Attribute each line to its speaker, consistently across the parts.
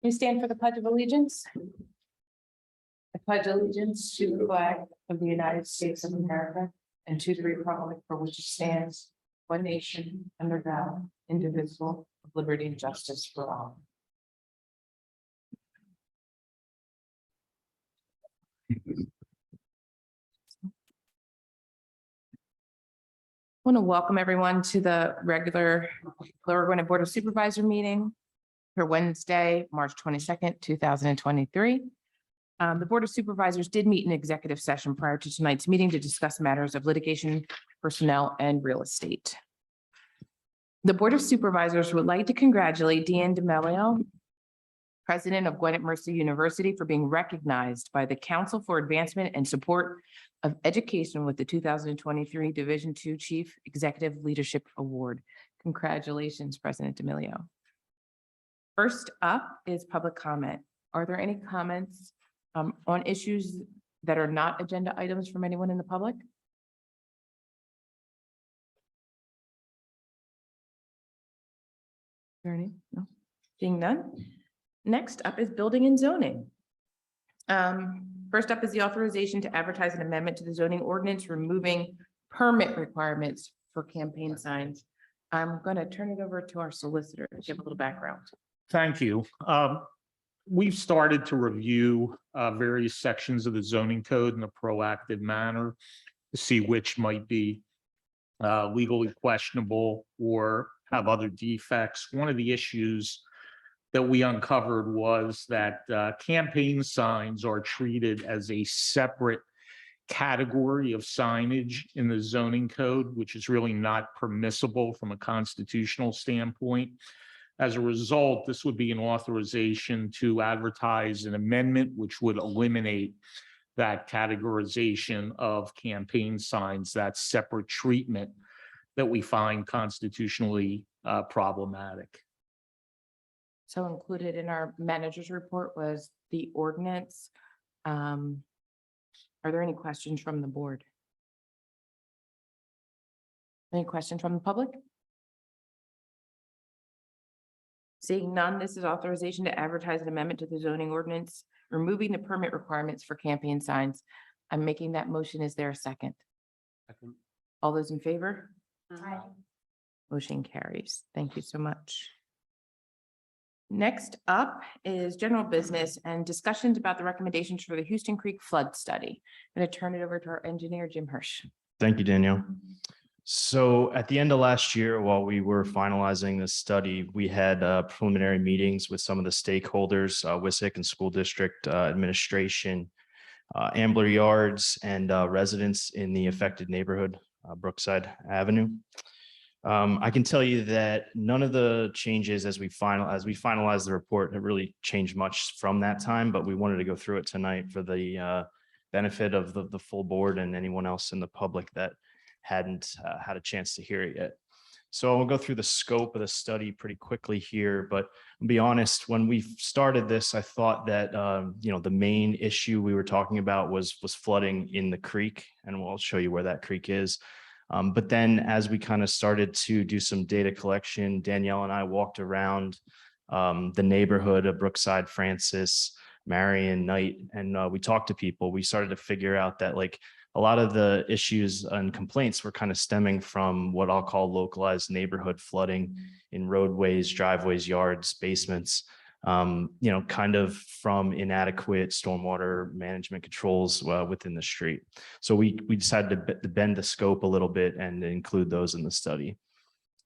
Speaker 1: We stand for the Pledge of Allegiance. I pledge allegiance to the flag of the United States of America and to the republic for which it stands, one nation, under God, indivisible, with liberty and justice for all. I want to welcome everyone to the regular Lower Gwinnett Board of Supervisor meeting for Wednesday, March 22nd, 2023. The Board of Supervisors did meet in executive session prior to tonight's meeting to discuss matters of litigation, personnel, and real estate. The Board of Supervisors would like to congratulate Deanne D'Amelio, President of Gwinnett Mercy University, for being recognized by the Council for Advancement and Support of Education with the 2023 Division II Chief Executive Leadership Award. Congratulations, President D'Amelio. First up is public comment. Are there any comments on issues that are not agenda items from anyone in the public? Is there any? No? Seeing none. Next up is building and zoning. First up is the authorization to advertise an amendment to the zoning ordinance, removing permit requirements for campaign signs. I'm going to turn it over to our solicitor to give a little background.
Speaker 2: Thank you. We've started to review various sections of the zoning code in a proactive manner to see which might be legally questionable or have other defects. One of the issues that we uncovered was that campaign signs are treated as a separate category of signage in the zoning code, which is really not permissible from a constitutional standpoint. As a result, this would be an authorization to advertise an amendment which would eliminate that categorization of campaign signs, that separate treatment that we find constitutionally problematic.
Speaker 1: So included in our manager's report was the ordinance. Are there any questions from the board? Any questions from the public? Seeing none, this is authorization to advertise an amendment to the zoning ordinance, removing the permit requirements for campaign signs. I'm making that motion. Is there a second?
Speaker 3: Second.
Speaker 1: All those in favor?
Speaker 4: Aye.
Speaker 1: Motion carries. Thank you so much. Next up is general business and discussions about the recommendations for the Houston Creek flood study. I'm going to turn it over to our engineer, Jim Hirsch.
Speaker 5: Thank you, Danielle. So at the end of last year, while we were finalizing this study, we had preliminary meetings with some of the stakeholders, WISC and school district administration, Ambler Yards, and residents in the affected neighborhood, Brookside Avenue. I can tell you that none of the changes as we finalize the report have really changed much from that time, but we wanted to go through it tonight for the benefit of the full board and anyone else in the public that hadn't had a chance to hear it yet. So I'll go through the scope of the study pretty quickly here, but I'll be honest, when we started this, I thought that the main issue we were talking about was flooding in the creek, and I'll show you where that creek is. But then as we kind of started to do some data collection, Danielle and I walked around the neighborhood of Brookside, Francis, Marion, Knight, and we talked to people. We started to figure out that like a lot of the issues and complaints were kind of stemming from what I'll call localized neighborhood flooding in roadways, driveways, yards, basements, kind of from inadequate stormwater management controls within the street. So we decided to bend the scope a little bit and include those in the study.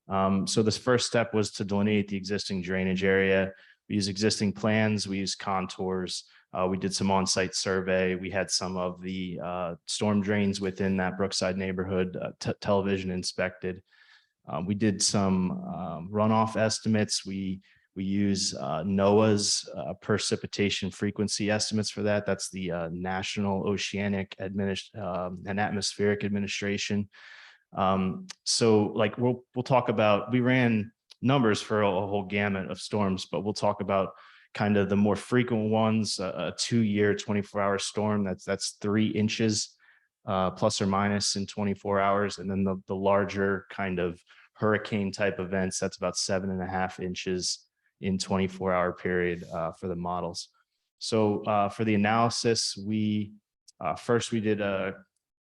Speaker 5: So this first step was to delineate the existing drainage area. We use existing plans, we use contours. We did some on-site survey. We had some of the storm drains within that Brookside neighborhood television inspected. We did some runoff estimates. We use NOAA's precipitation frequency estimates for that. That's the National Oceanic and Atmospheric Administration. So like we'll talk about, we ran numbers for a whole gamut of storms, but we'll talk about kind of the more frequent ones, a 2-year, 24-hour storm. That's 3 inches plus or minus in 24 hours. And then the larger kind of hurricane type events, that's about 7.5 inches in 24-hour period for the models. So for the analysis, we first we did a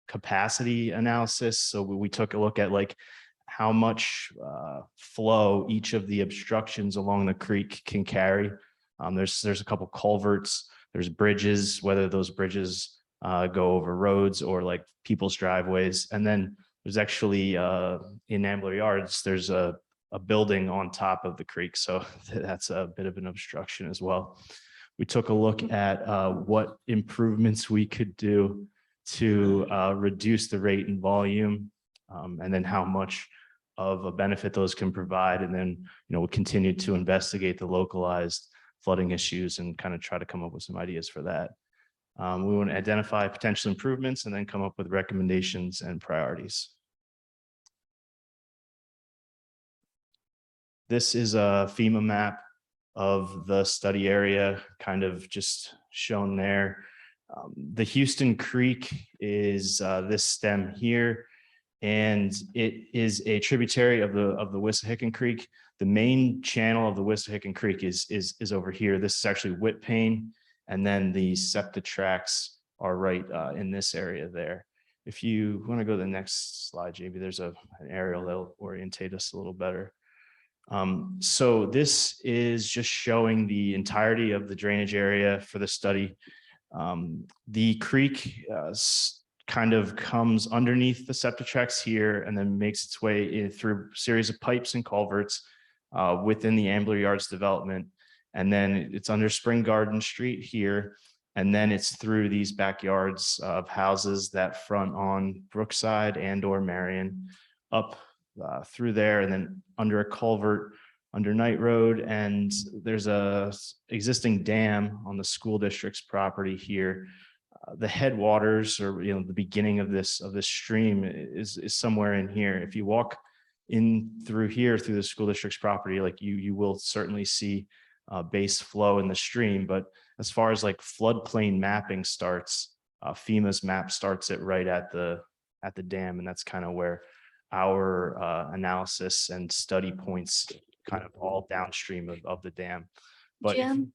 Speaker 5: capacity analysis. So we took a look at like how much flow each of the obstructions along the creek can carry. There's a couple culverts, there's bridges, whether those bridges go over roads or like people's driveways. And then there's actually in Ambler Yards, there's a building on top of the creek. So that's a bit of an obstruction as well. We took a look at what improvements we could do to reduce the rate and volume, and then how much of a benefit those can provide. And then, we'll continue to investigate the localized flooding issues and kind of try to come up with some ideas for that. We want to identify potential improvements and then come up with recommendations and priorities. This is a FEMA map of the study area, kind of just shown there. The Houston Creek is this stem here, and it is a tributary of the Wissahickon Creek. The main channel of the Wissahickon Creek is over here. This is actually Whitpain, and then the septic tracts are right in this area there. If you want to go to the next slide, JB, there's an aerial that'll orientate us a little better. So this is just showing the entirety of the drainage area for the study. The creek kind of comes underneath the septic tracts here and then makes its way through a series of pipes and culverts within the Ambler Yards development. And then it's under Spring Garden Street here. And then it's through these backyards of houses that front on Brookside and or Marion up through there, and then under a culvert under Knight Road. And there's a existing dam on the school district's property here. The headwaters, or the beginning of this stream is somewhere in here. If you walk in through here through the school district's property, like you will certainly see base flow in the stream. But as far as like floodplain mapping starts, FEMA's map starts it right at the dam, and that's kind of where our analysis and study points kind of all downstream of the dam. But
Speaker 3: Jim?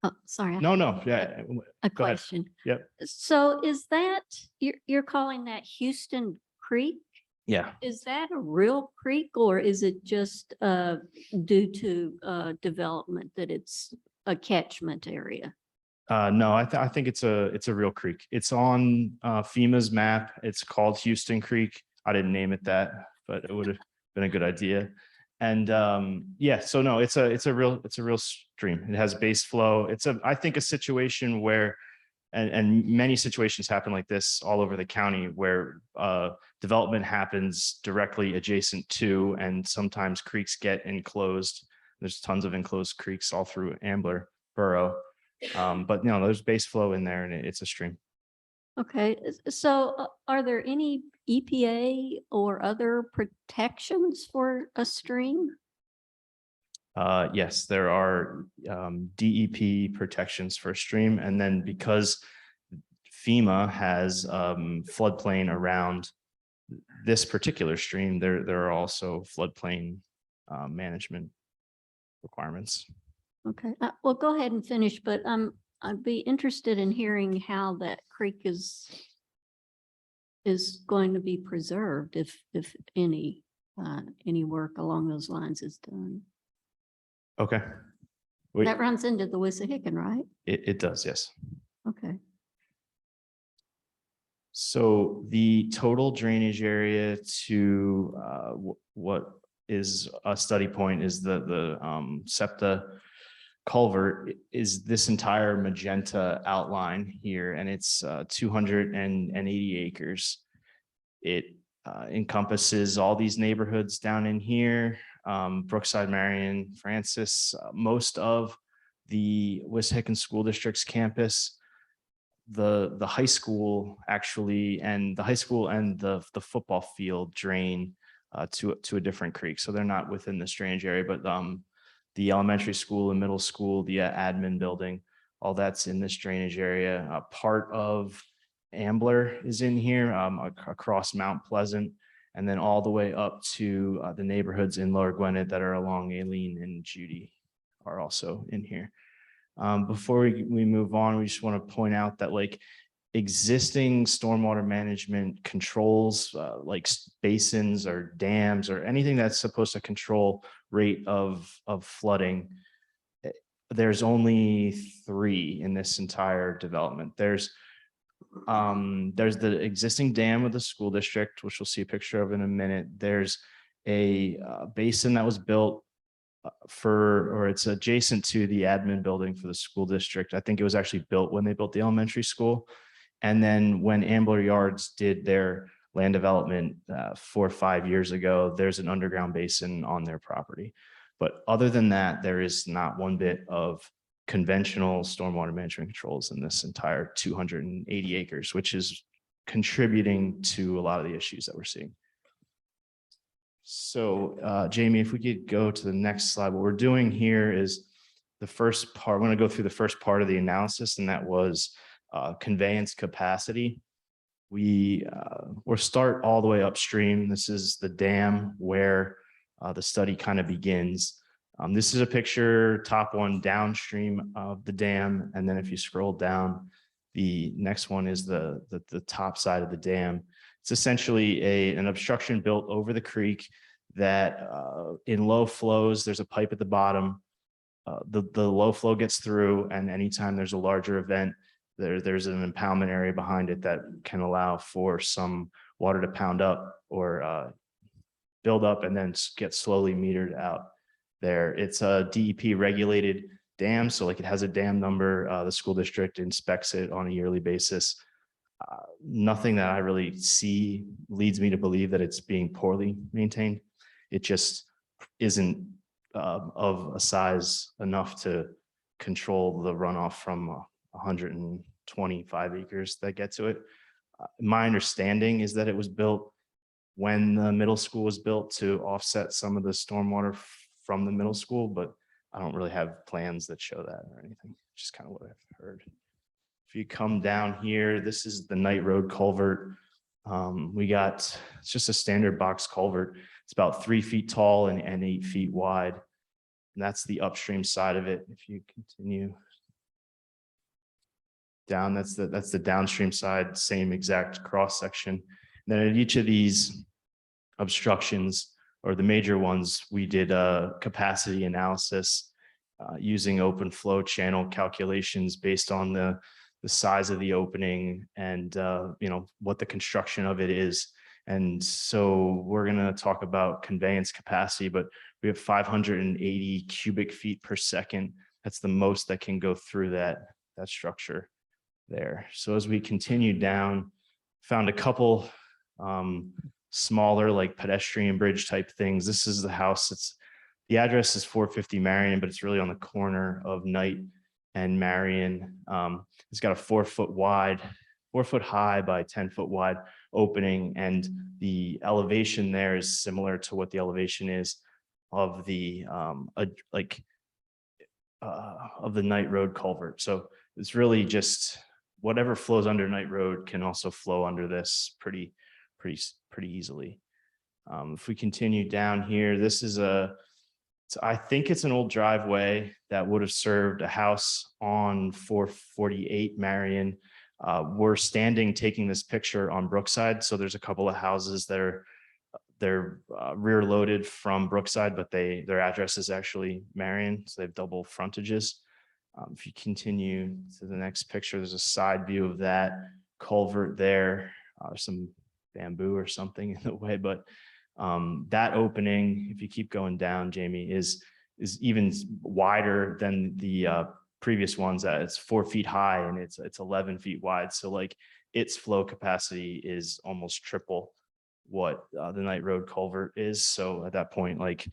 Speaker 3: Oh, sorry.
Speaker 5: yeah.
Speaker 3: A
Speaker 5: Go ahead.
Speaker 3: question.
Speaker 5: Yep.
Speaker 3: So is that, you're calling that Houston Creek?
Speaker 5: Yeah.
Speaker 3: Is that a real creek, or is it just due to development that it's a catchment area?
Speaker 5: No, I think it's a real creek. It's on FEMA's map. It's called Houston Creek. I didn't name it that, but it would have been a good idea. And yeah, so no, it's a real stream. It has base flow. It's I think a situation where, and many situations happen like this all over the county, where development happens directly adjacent to, and sometimes creeks get enclosed. There's tons of enclosed creeks all through Ambler Borough. But there's base flow in there, and it's a stream.
Speaker 3: Okay, so are there any EPA or other protections for a stream?
Speaker 5: Yes, there are DEP protections for a stream, and then because FEMA has floodplain around this particular stream, there are also floodplain management requirements.
Speaker 3: Okay, well, go ahead and finish, but I'd be interested in hearing how that creek is going to be preserved if any work along those lines is done.
Speaker 5: Okay.
Speaker 3: That runs into the Wissahickon, right?
Speaker 5: It does, yes.
Speaker 3: Okay.
Speaker 5: So the total drainage area to what is a study point is the SEPTA culvert is this entire magenta outline here, and it's 280 acres. It encompasses all these neighborhoods down in here, Brookside, Marion, Francis, most of the Wissahickon School District's campus, the high school actually, and the high school and the football field drain to a different creek, so they're not within this drainage area, but the elementary school and middle school, the admin building, all that's in this drainage area. Part of Ambler is in here, across Mount Pleasant, and then all the way up to the neighborhoods in Lower Gwinnett that are along Aileen and Judy are also in here. Before we move on, we just want to point out that like existing stormwater management controls, like basins or dams or anything that's supposed to control rate of flooding, there's only 3 in this entire development. There's the existing dam of the school district, which we'll see a picture of in a minute. There's a basin that was built or it's adjacent to the admin building for the school district. I think it was actually built when they built the elementary school. And then when Ambler Yards did their land development 4 or 5 years ago, there's an underground basin on their property. But other than that, there is not one bit of conventional stormwater management controls in this entire 280 acres, which is contributing to a lot of the issues that we're seeing. So Jamie, if we could go to the next slide, what we're doing here is the first part. I'm going to go through the first part of the analysis, and that was conveyance capacity. We'll start all the way upstream. This is the dam where the study kind of begins. This is a picture, top one downstream of the dam. And then if you scroll down, the next one is the top side of the dam. It's essentially an obstruction built over the creek that in low flows, there's a pipe at the bottom. The low flow gets through, and anytime there's a larger event, there's an impoundment area behind it that can allow for some water to pound up or build up and then get slowly metered out there. It's a DEP regulated dam. So like it has a dam number. The school district inspects it on a yearly basis. Nothing that I really see leads me to believe that it's being poorly maintained. It just isn't of a size enough to control the runoff from 125 acres that get to it. My understanding is that it was built when the middle school was built to offset some of the stormwater from the middle school, but I don't really have plans that show that or anything. Just kind of what I've heard. If you come down here, this is the Knight Road culvert. It's just a standard box culvert. It's about 3 feet tall and 8 feet wide. And that's the upstream side of it. If you continue down, that's the downstream side, same exact cross section. And then at each of these obstructions, or the major ones, we did a capacity analysis using open flow channel calculations based on the size of the opening and what the construction of it is. And so we're going to talk about conveyance capacity, but we have 580 cubic feet per second. That's the most that can go through that structure there. So as we continue down, found a couple smaller like pedestrian bridge type things. This is the house. The address is 450 Marion, but it's really on the corner of Knight and Marion. It's got a 4 foot high by 10 foot wide opening, and the elevation there is similar to what the elevation is of the Knight Road culvert. So it's really just whatever flows under Knight Road can also flow under this pretty easily. If we continue down here, this is I think it's an old driveway that would have served a house on 448 Marion. We're standing taking this picture on Brookside. So there's a couple of houses that they're rear loaded from Brookside, but their address is actually Marion. So they have double frontages. If you continue to the next picture, there's a side view of that culvert there. There's some bamboo or something in the way, but that opening, if you keep going down, Jamie, is even wider than the previous ones. That it's 4 feet high and it's 11 feet wide. So like its flow capacity is almost triple what the Knight Road culvert is. So at that point, like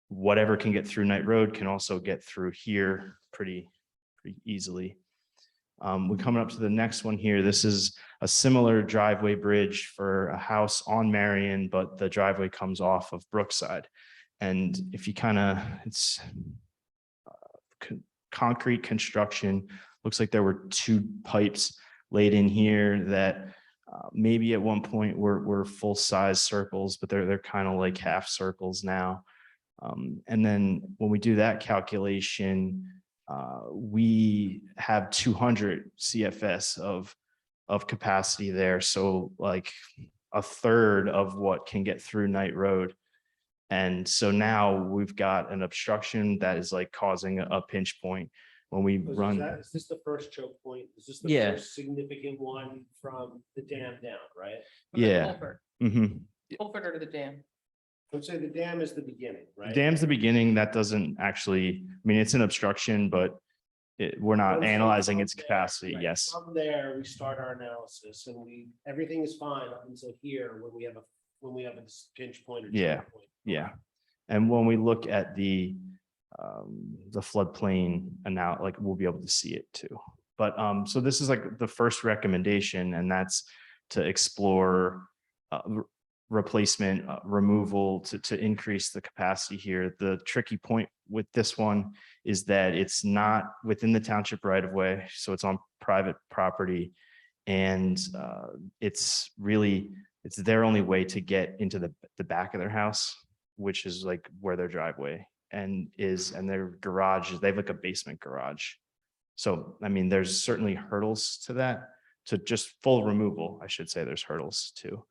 Speaker 5: whatever can get through Knight Road can also get through here pretty easily. We're coming up to the next one here. This is a similar driveway bridge for a house on Marion, but the driveway comes off of Brookside. And if you it's concrete construction, looks like there were 2 pipes laid in here that maybe at one point were full-size circles, but they're kind of like half circles now. And then when we do that calculation, we have 200 CFS of capacity there. So like a third of what can get through Knight Road. And so now we've got an obstruction that is like causing a pinch point when we run.
Speaker 4: Is this the first choke point? Is this the
Speaker 5: Yeah.
Speaker 4: first significant one from the dam down, right?
Speaker 5: Yeah. Mhm.
Speaker 1: Culvert or to the dam?
Speaker 4: Let's say the dam is the beginning, right?
Speaker 5: Dam's the beginning. That doesn't actually, I mean, it's an obstruction, but we're not
Speaker 4: Once we
Speaker 5: analyzing
Speaker 4: come
Speaker 5: its
Speaker 4: there,
Speaker 5: capacity.
Speaker 4: right,
Speaker 5: Yes.
Speaker 4: From there, we start our analysis and everything is fine up until here when we have a pinch point or
Speaker 5: Yeah.
Speaker 4: choke point.
Speaker 5: Yeah. And when we look at the floodplain and now like we'll be able to see it too. But so this is like the first recommendation, and that's to explore replacement removal to increase the capacity here. The tricky point with this one is that it's not within the township right of way, so it's on private property, and it's their only way to get into the back of their house, which is like where their driveway and their garage is. They have like a basement garage. So, I mean, there's certainly hurdles to that, to just full removal. I should say there's hurdles too.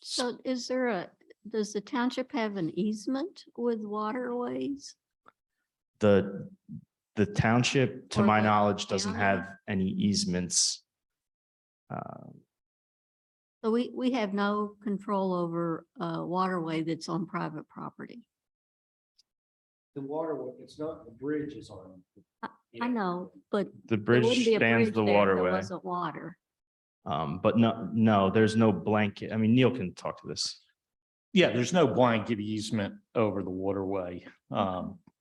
Speaker 3: So does the township have an easement with waterways?
Speaker 5: The township, to
Speaker 3: Or
Speaker 5: my
Speaker 3: the
Speaker 5: knowledge, doesn't
Speaker 3: county?
Speaker 5: have any easements.
Speaker 3: So we have no control over a waterway that's on private property.
Speaker 4: The waterway, it's not, the bridge is on.
Speaker 3: I know, but
Speaker 5: The
Speaker 3: there
Speaker 5: bridge
Speaker 3: wouldn't be a
Speaker 5: spans
Speaker 3: bridge
Speaker 5: the
Speaker 3: there if there
Speaker 5: waterway.
Speaker 3: wasn't water.
Speaker 5: But no, there's no blanket. I mean, Neil can talk to this.
Speaker 2: Yeah, there's no blanket easement over the waterway.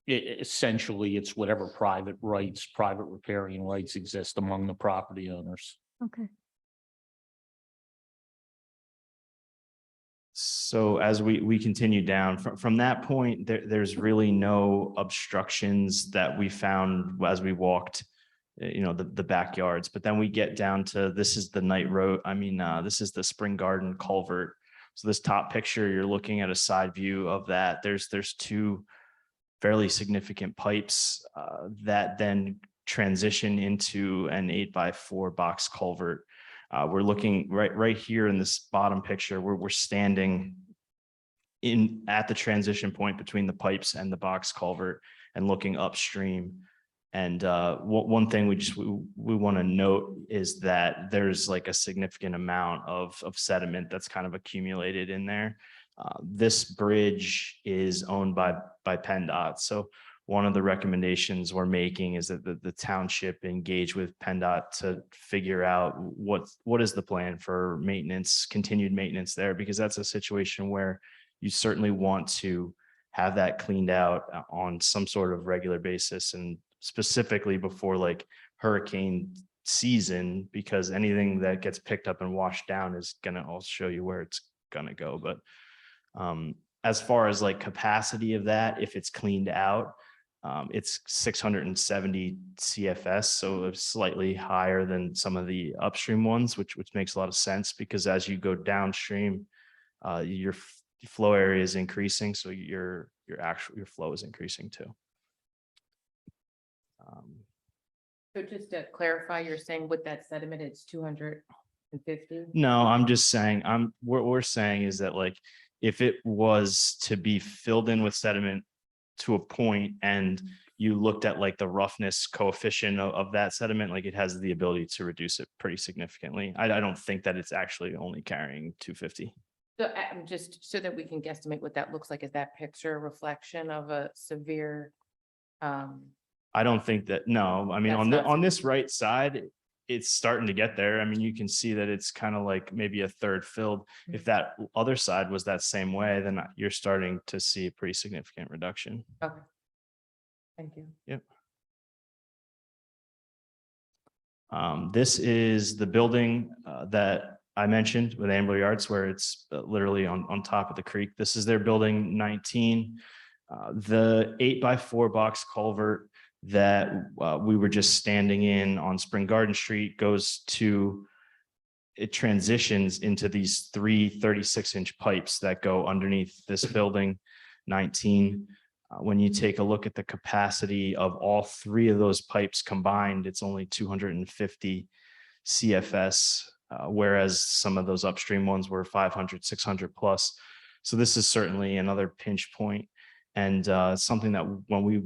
Speaker 2: Essentially, it's whatever private riparian rights exist among the property owners.
Speaker 3: Okay.
Speaker 5: So as we continue down from that point, there's really no obstructions that we found as we walked, the backyards. But then we get down to, this is the Knight Road. I mean, this is the Spring Garden culvert. So this top picture, you're looking at a side view of that. There's two fairly significant pipes that then transition into an 8x4 box culvert. We're looking right here in this bottom picture where we're standing at the transition point between the pipes and the box culvert and looking upstream. And one thing we want to note is that there's like a significant amount of sediment that's kind of accumulated in there. This bridge is owned by PennDOT. So one of the recommendations we're making is that the township engage with PennDOT to figure out what is the plan for maintenance, continued maintenance there, because that's a situation where you certainly want to have that cleaned out on some sort of regular basis, and specifically before like hurricane season, because anything that gets picked up and washed down is gonna, I'll show you where it's gonna go. But as far as like capacity of that, if it's cleaned out, it's 670 CFS, so it's slightly higher than some of the upstream ones, which makes a lot of sense, because as you go downstream, your flow area is increasing, so your flow is increasing too.
Speaker 1: So just to clarify, you're saying with that sediment, it's 250?
Speaker 5: No, I'm just saying, what we're saying is that like, if it was to be filled in with sediment to a point and you looked at like the roughness coefficient of that sediment, like it has the ability to reduce it pretty significantly. I don't think that it's actually only carrying 250.
Speaker 1: So just so that we can guesstimate what that looks like, is that picture a reflection of a severe?
Speaker 5: I don't think that, no, I mean,
Speaker 1: That's
Speaker 5: on
Speaker 1: not
Speaker 5: this right side, it's starting to get there. I mean, you can see that it's kind of like maybe a third filled. If that other side was that same way, then you're starting to see a pretty significant reduction.
Speaker 1: Okay. Thank you.
Speaker 5: Yep. This is the building that I mentioned with Ambler Yards, where it's literally on top of the creek. This is their building 19. The 8x4 box culvert that we were just standing in on Spring Garden Street it transitions into these three 36-inch pipes that go underneath this building 19. When you take a look at the capacity of all three of those pipes combined, it's only 250 CFS, whereas some of those upstream ones were 500, 600 plus. So this is certainly another pinch point, and something that when we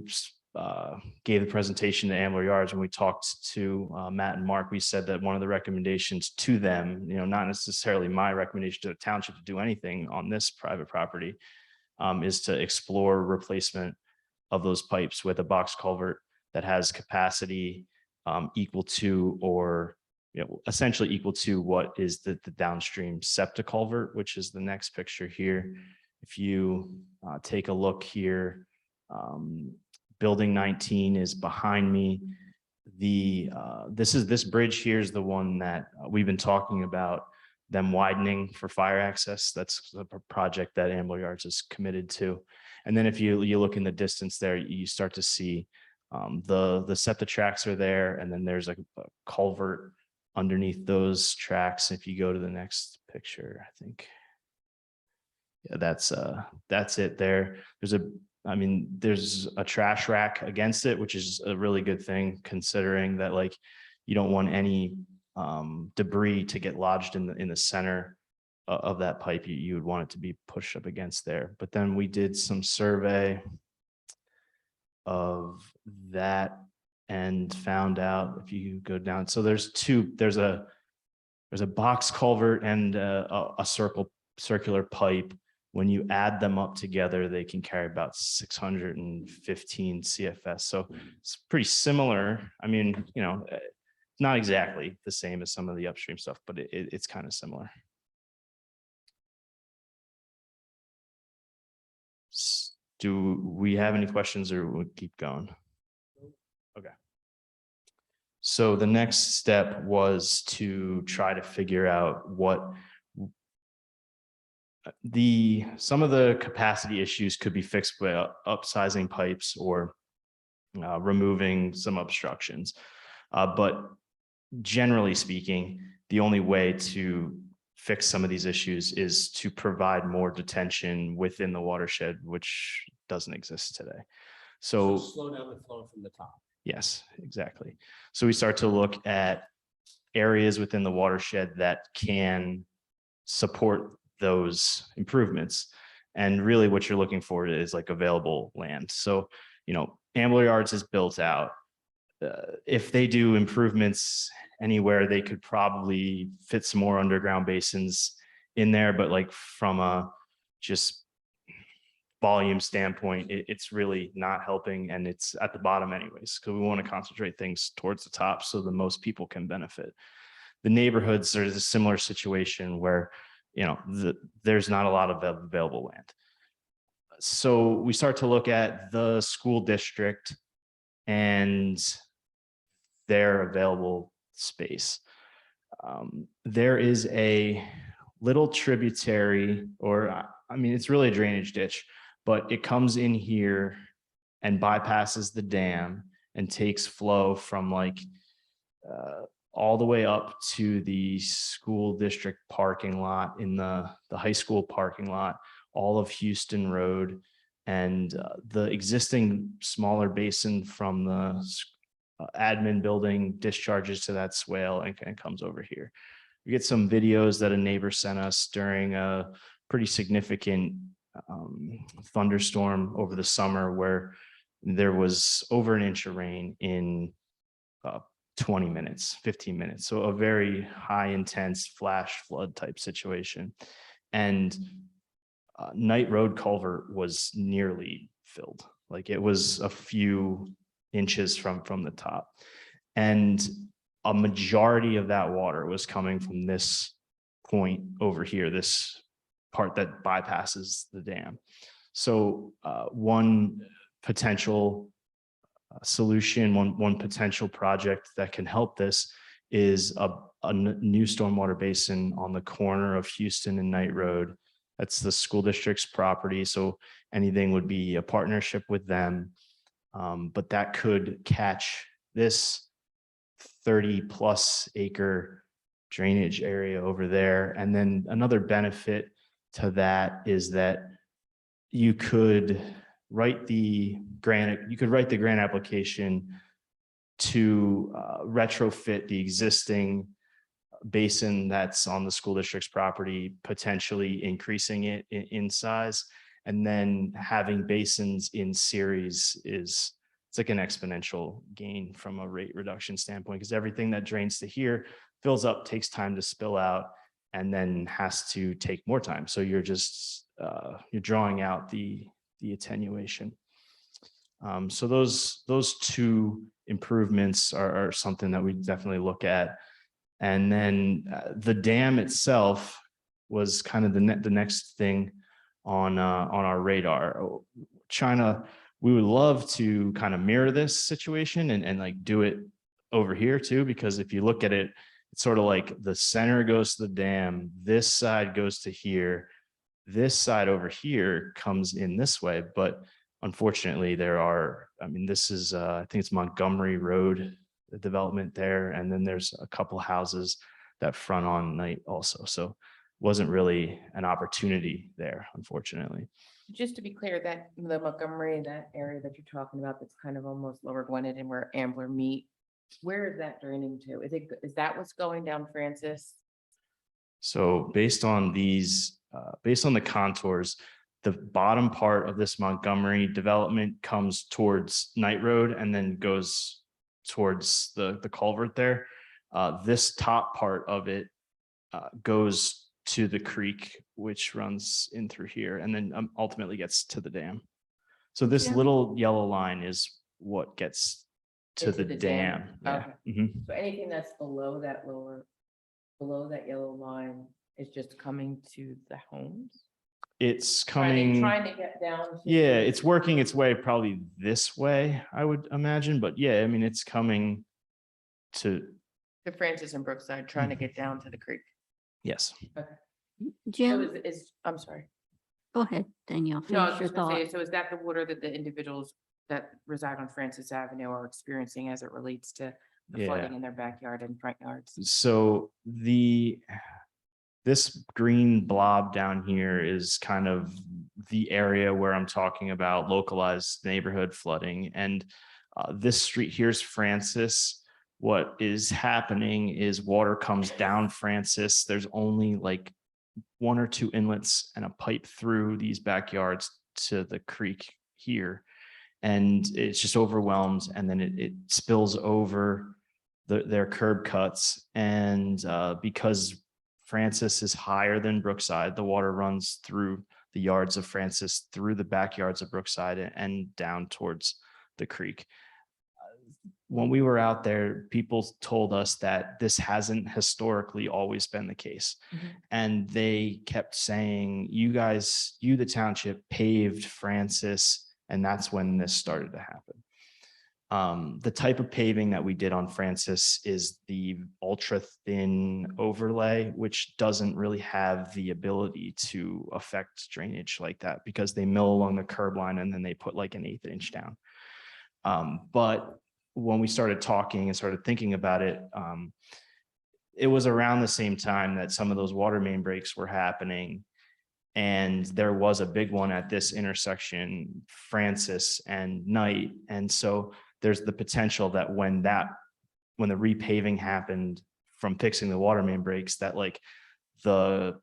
Speaker 5: gave the presentation to Ambler Yards, when we talked to Matt and Mark, we said that one of the recommendations to them, not necessarily my recommendation to the township to do anything on this private property, is to explore replacement of those pipes with a box culvert that has capacity equal to, or essentially equal to what is the downstream septic culvert, which is the next picture here. If you take a look here, building 19 is behind me. This bridge here is the one that we've been talking about, them widening for fire access. That's a project that Ambler Yards is committed to. And then if you look in the distance there, you start to see the septic tracks are there, and then there's a culvert underneath those tracks. If you go to the next picture, I think, yeah, that's it there. There's a trash rack against it, which is a really good thing, considering that you don't want any debris to get lodged in the center of that pipe. You would want it to be pushed up against there. But then we did some survey of that and found out, if you go down, so there's a box culvert and a circular pipe. When you add them up together, they can carry about 615 CFS. So it's pretty similar. Not exactly the same as some of the upstream stuff, but it's kind of similar. Do we have any questions, or we'll keep going? Okay. So the next step was to try to figure out what some of the capacity issues could be fixed by upsizing pipes or removing some obstructions. But generally speaking, the only way to fix some of these issues is to provide more detention within the watershed, which doesn't exist today. So
Speaker 4: slow down the flow from the top.
Speaker 5: yes, exactly. So we start to look at areas within the watershed that can support those improvements. And really what you're looking for is available land. So, Ambler Yards is built out. If they do improvements anywhere, they could probably fit some more underground basins in there, but from a just volume standpoint, it's really not helping, and it's at the bottom anyways, because we want to concentrate things towards the top so the most people can benefit. The neighborhoods, there's a similar situation where there's not a lot of available land. So we start to look at the school district and their available space. There is a little tributary, or it's really a drainage ditch, but it comes in here and bypasses the dam and takes flow from all the way up to the school district parking lot, in the high school parking lot, all of Houston Road, and the existing smaller basin from the admin building discharges to that swale and comes over here. We get some videos that a neighbor sent us during a pretty significant thunderstorm over the summer, where there was over an inch of rain in 20 minutes, 15 minutes. So a very high intense flash flood type situation. And Knight Road culvert was nearly filled. It was a few inches from the top. And a majority of that water was coming from this point over here, this part that bypasses the dam. So one potential solution, one potential project that can help this is a new stormwater basin on the corner of Houston and Knight Road. That's the school district's property. So anything would be a partnership with them. But that could catch this 30+ acre drainage area over there. And then another benefit to that is that you could write the grant application to retrofit the existing basin that's on the school district's property, potentially increasing it in size. And then having basins in series it's like an exponential gain from a rate reduction standpoint, because everything that drains to here fills up, takes time to spill out, and then has to take more time. So you're just you're drawing out the attenuation. So those two improvements are something that we definitely look at. And then the dam itself was kind of the next thing on our radar. China, we would love to kind of mirror this situation and like do it over here too, because if you look at it, it's sort of like the center goes to the dam, this side goes to here, this side over here comes in this way. But unfortunately, this is, I think it's Montgomery Road, the development there. And then there's a couple houses that front on Night also. So wasn't really an opportunity there, unfortunately.
Speaker 1: Just to be clear, that the Montgomery, that area that you're talking about, that's kind of almost Lower Gwinnett and where Ambler meet, where is that draining to? Is that what's going down Francis?
Speaker 5: So based on the contours, the bottom part of this Montgomery development comes towards Night Road and then goes towards the culvert there. This top part of it goes to the creek, which runs in through here and then ultimately gets to the dam. So this
Speaker 3: Yeah.
Speaker 5: little yellow line is what gets to
Speaker 1: Into
Speaker 5: the
Speaker 1: the dam?
Speaker 5: dam. Yeah.
Speaker 1: Okay.
Speaker 5: Mhm.
Speaker 1: So anything that's below that yellow line is just coming to the homes?
Speaker 5: It's
Speaker 1: Trying
Speaker 5: coming.
Speaker 1: to get down. to-
Speaker 5: Yeah, it's working its way probably this way, I would imagine. But yeah, I mean, it's coming to,
Speaker 1: To Francis and Brookside, trying to get down to the creek.
Speaker 5: yes.
Speaker 1: So
Speaker 3: Jim,
Speaker 1: I'm sorry.
Speaker 3: go ahead, Danielle,
Speaker 1: No, I was
Speaker 3: finish your
Speaker 1: just gonna say,
Speaker 3: thought.
Speaker 1: so is that the water that the individuals that reside on Francis Avenue are experiencing as it relates to the
Speaker 5: Yeah.
Speaker 1: flooding in their backyard and front yards?
Speaker 5: So this green blob down here is kind of the area where I'm talking about localized neighborhood flooding. And this street here's Francis. What is happening is water comes down Francis. There's only like 1 or 2 inlets and a pipe through these backyards to the creek here. And it's just overwhelmed. And then it spills over their curb cuts. And because Francis is higher than Brookside, the water runs through the yards of Francis, through the backyards of Brookside and down towards the creek. When we were out there, people told us that this hasn't historically always been the case.
Speaker 1: Mhm.
Speaker 5: And they kept saying, the township paved Francis, and that's when this started to happen. The type of paving that we did on Francis is the ultra thin overlay, which doesn't really have the ability to affect drainage like that because they mill along the curb line and then they put like an 1/8 inch down. But when we started talking and started thinking about it, it was around the same time that some of those water main breaks were happening. And there was a big one at this intersection, Francis and Night. And so there's the potential that when the repaving happened from fixing the water main breaks, that like the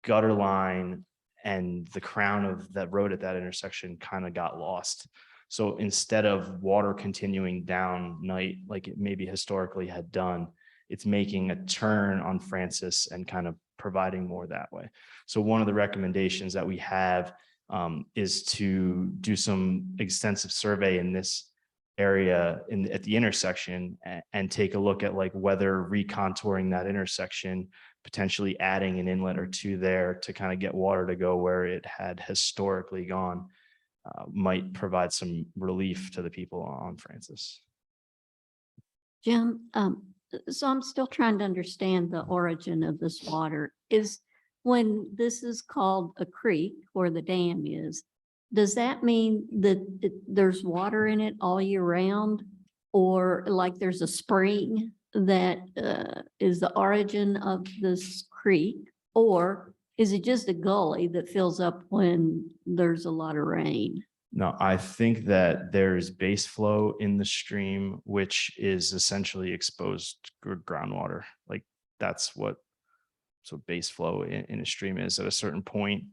Speaker 5: gutter line and the crown of that road at that intersection kind of got lost. So instead of water continuing down Night, like it maybe historically had done, it's making a turn on Francis and kind of providing more that way. So one of the recommendations that we have is to do some extensive survey in this area at the intersection and take a look at like whether recontouring that intersection, potentially adding an inlet or 2 there to kind of get water to go where it had historically gone, might provide some relief to the people on Francis.
Speaker 3: Jim, so I'm still trying to understand the origin of this water. Is when this is called a creek where the dam is, does that mean that there's water in it all year round? Or like there's a spring that is the origin of this creek? Or is it just a gully that fills up when there's a lot of rain?
Speaker 5: No, I think that there's base flow in the stream, which is essentially exposed groundwater. Like that's what base flow in a stream is. At a certain point,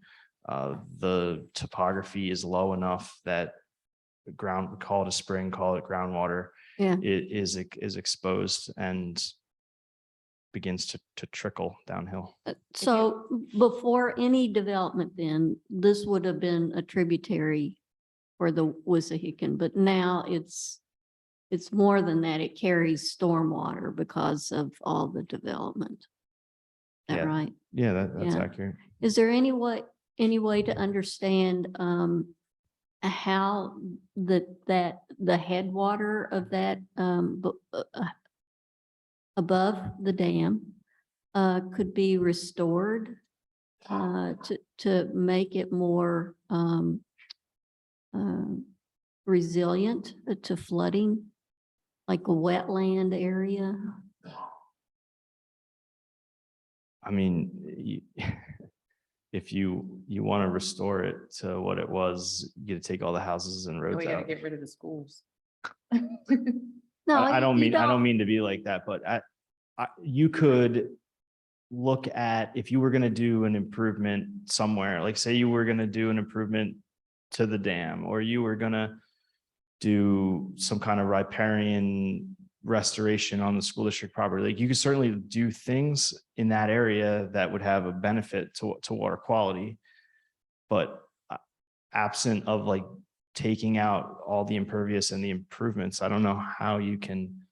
Speaker 5: the topography is low enough that the ground, call it a spring, call it groundwater,
Speaker 3: Yeah.
Speaker 5: it is exposed and begins to trickle downhill.
Speaker 3: So before any development, then this would have been a tributary for the Wissahickon, but now it's more than that. It carries stormwater because of all the development. Is that
Speaker 5: Yeah.
Speaker 3: right?
Speaker 5: Yeah, that's
Speaker 3: Yeah.
Speaker 5: accurate.
Speaker 3: Is there any way to understand how the headwater of that above the dam could be restored to make it more resilient to flooding, like a wetland area?
Speaker 5: I mean, if you want to restore it to what it was, you got to take all the houses and
Speaker 1: Oh,
Speaker 5: roads
Speaker 1: we gotta
Speaker 5: out.
Speaker 1: get rid of the schools.
Speaker 3: No,
Speaker 5: I don't
Speaker 3: you
Speaker 5: mean mean to be like that, but you could look at, if you were going to do an improvement somewhere, like say you were going to do an improvement to the dam, or you were going to do some kind of riparian restoration on the school district property, like you could certainly do things in that area that would have a benefit to water quality. But absent of like taking out all the impervious and the improvements, I don't know how you can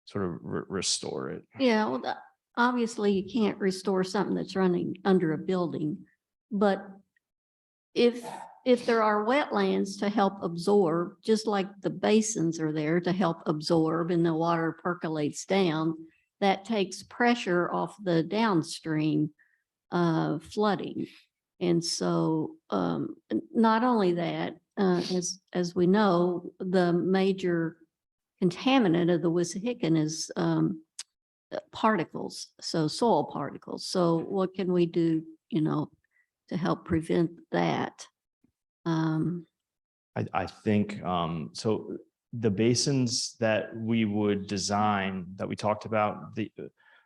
Speaker 5: sort of restore it.
Speaker 3: Yeah, well, obviously you can't restore something that's running under a building, but if there are wetlands to help absorb, just like the basins are there to help absorb and the water percolates down, that takes pressure off the downstream flooding. And so not only that, as we know, the major contaminant of the Wissahickon is particles, so soil particles. So what can we do, to help prevent that?
Speaker 5: I think so. The basins that we would design, that we talked about, the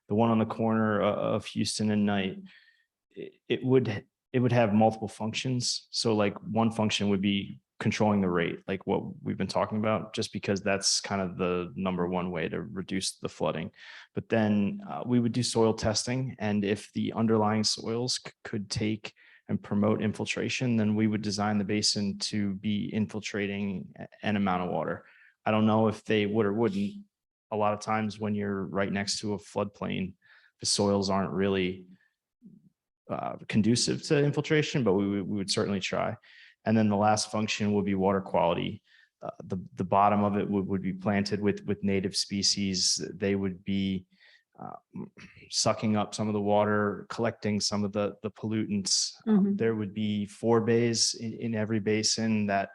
Speaker 5: one on the corner of Houston and Knight, it would have multiple functions. So like one function would be controlling the rate, like what we've been talking about, just because that's kind of the number one way to reduce the flooding. But then we would do soil testing, and if the underlying soils could take and promote infiltration, then we would design the basin to be infiltrating an amount of water. I don't know if they would or wouldn't. A lot of times when you're right next to a floodplain, the soils aren't really conducive to infiltration, but we would certainly try. And then the last function would be water quality. The bottom of it would be planted with native species. They would be sucking up some of the water, collecting some of the pollutants.
Speaker 3: Mhm.
Speaker 5: There would be 4 bays in every basin that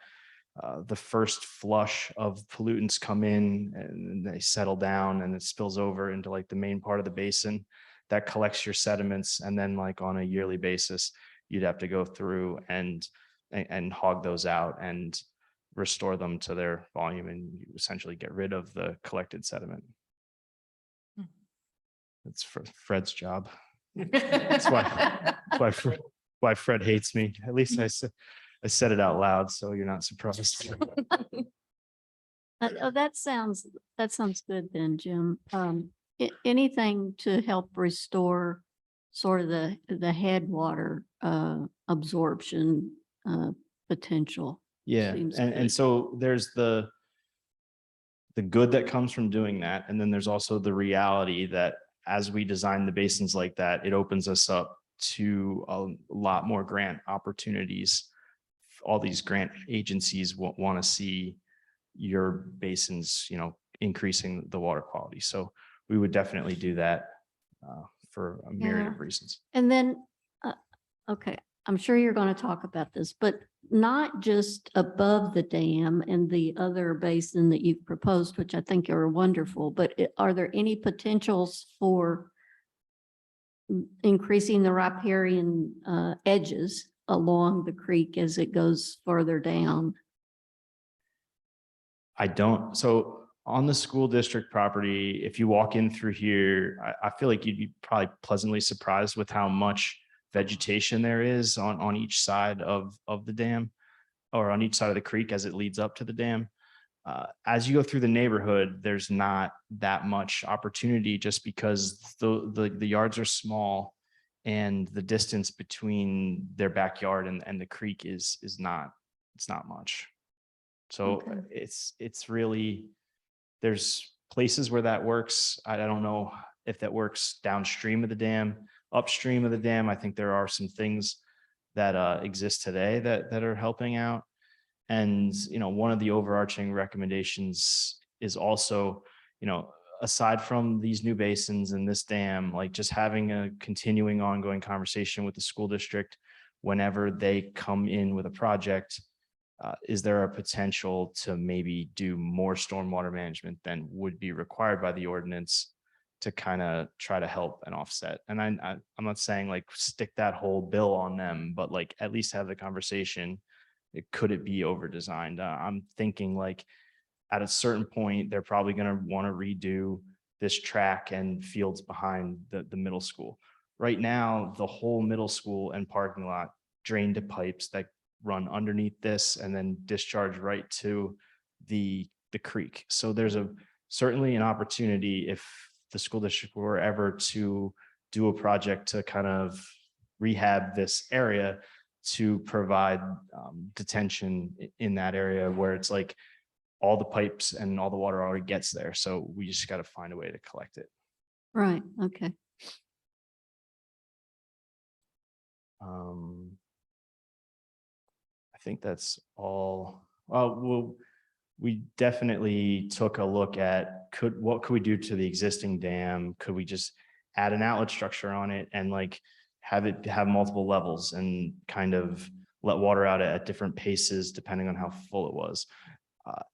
Speaker 5: the first flush of pollutants come in and they settle down, and it spills over into like the main part of the basin that collects your sediments. And then like on a yearly basis, you'd have to go through and hog those out and restore them to their volume, and you essentially get rid of the collected sediment. It's Fred's job. That's why Fred hates me. At least I said it out loud, so you're not surprised.
Speaker 3: Oh, that sounds good then, Jim. Anything to help restore sort of the headwater absorption potential.
Speaker 5: Yeah,
Speaker 3: Seems
Speaker 5: and
Speaker 3: good.
Speaker 5: so there's the good that comes from doing that, and then there's also the reality that as we design the basins like that, it opens us up to a lot more grant opportunities. All these grant agencies want to see your basins, increasing the water quality. So we would definitely do that for a myriad of reasons.
Speaker 3: And then, okay, I'm sure you're going to talk about this, but not just above the dam and the other basin that you've proposed, which I think are wonderful, but are there any potentials for increasing the riparian edges along the creek as it goes further down?
Speaker 5: I don't, so on the school district property, if you walk in through here, I feel like you'd be probably pleasantly surprised with how much vegetation there is on each side of the dam or on each side of the creek as it leads up to the dam. As you go through the neighborhood, there's not that much opportunity just because the yards are small and the distance between their backyard and the creek is not, it's not much. So
Speaker 3: Okay.
Speaker 5: it's really, there's places where that works. I don't know if that works downstream of the dam, upstream of the dam. I think there are some things that exist today that are helping out. And, you know, one of the overarching recommendations is also, you know, aside from these new basins and this dam, like just having a continuing ongoing conversation with the school district whenever they come in with a project. Is there a potential to maybe do more stormwater management than would be required by the ordinance to kind of try to help and offset? And I'm not saying like stick that whole bill on them, but like at least have the conversation. Could it be over designed? I'm thinking like at a certain point, they're probably going to want to redo this track and fields behind the middle school. Right now, the whole middle school and parking lot drain to pipes that run underneath this and then discharge right to the creek. So there's certainly an opportunity if the school district were ever to do a project to kind of rehab this area to provide detention in that area where it's like all the pipes and all the water already gets there. So we just got to find a way to collect it.
Speaker 3: Right, okay.
Speaker 5: I think that's all. Well, we definitely took a look at what could we do to the existing dam? Could we just add an outlet structure on it and like have it have multiple levels and kind of let water out at different paces depending on how full it was?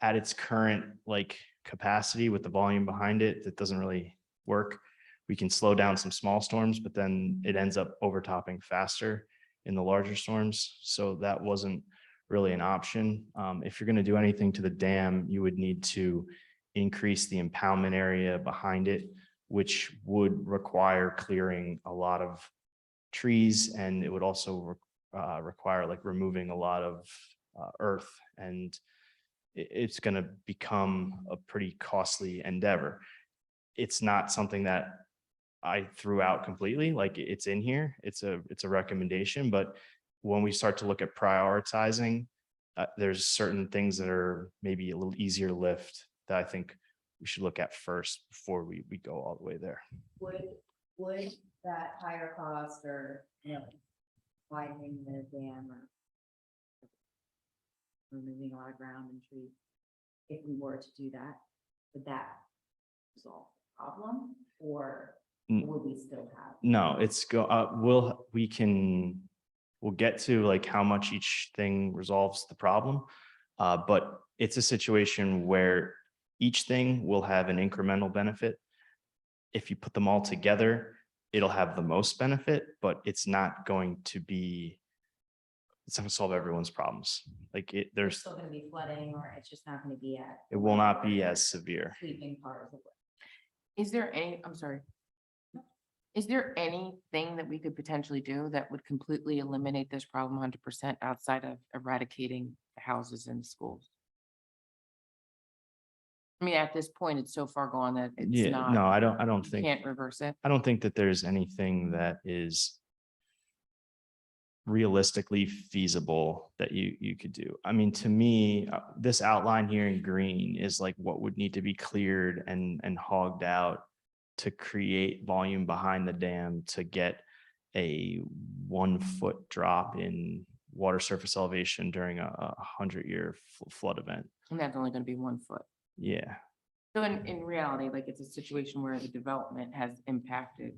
Speaker 5: At its current like capacity with the volume behind it, that doesn't really work. We can slow down some small storms, but then it ends up overtopping faster in the larger storms. So that wasn't really an option. If you're going to do anything to the dam, you would need to increase the impoundment area behind it, which would require clearing a lot of trees, and it would also require like removing a lot of earth, and it's going to become a pretty costly endeavor. It's not something that I threw out completely. Like it's in here, it's a recommendation, but when we start to look at prioritizing, there's certain things that are maybe a little easier to lift that I think we should look at first before we go all the way there.
Speaker 6: Would that higher cost or, you know, widening the dam or removing a lot of ground and trees, if we were to do that, would that resolve the problem, or would we still have?
Speaker 5: No, it's we'll get to like how much each thing resolves the problem. But it's a situation where each thing will have an incremental benefit. If you put them all together, it'll have the most benefit, but it's not going to solve everyone's problems. Like
Speaker 6: There's still gonna be flooding, or it's just not gonna be at.
Speaker 5: it will not be as severe.
Speaker 6: Sweeping part of the.
Speaker 1: Is there any, I'm sorry. Is there anything that we could potentially do that would completely eliminate this problem 100% outside of eradicating the houses and schools? I mean, at this point, it's so far gone that it's
Speaker 5: Yeah,
Speaker 1: not.
Speaker 5: no, I don't
Speaker 1: you
Speaker 5: think,
Speaker 1: can't reverse it.
Speaker 5: I don't think that there's anything that is realistically feasible that you could do. I mean, to me, this outline here in green is like what would need to be cleared and hogged out to create volume behind the dam to get a 1 foot drop in water surface elevation during a 100-year flood event.
Speaker 1: And that's only going to be 1 foot.
Speaker 5: Yeah.
Speaker 1: So in reality, like it's a situation where the development has impacted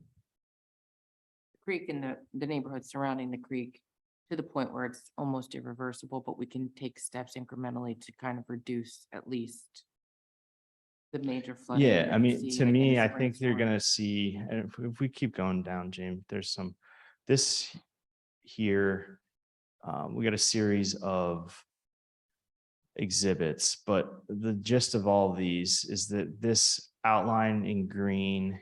Speaker 1: the creek and the neighborhood surrounding the creek to the point where it's almost irreversible, but we can take steps incrementally to kind of reduce at least the major flooding.
Speaker 5: Yeah, I
Speaker 1: we
Speaker 5: mean,
Speaker 1: see,
Speaker 5: to
Speaker 1: like, in
Speaker 5: me,
Speaker 1: the
Speaker 5: I
Speaker 1: spring
Speaker 5: think you're
Speaker 1: storm.
Speaker 5: gonna see, and if we keep going down, James, there's some, this here, we got a series of exhibits, but the gist of all these is that this outline in green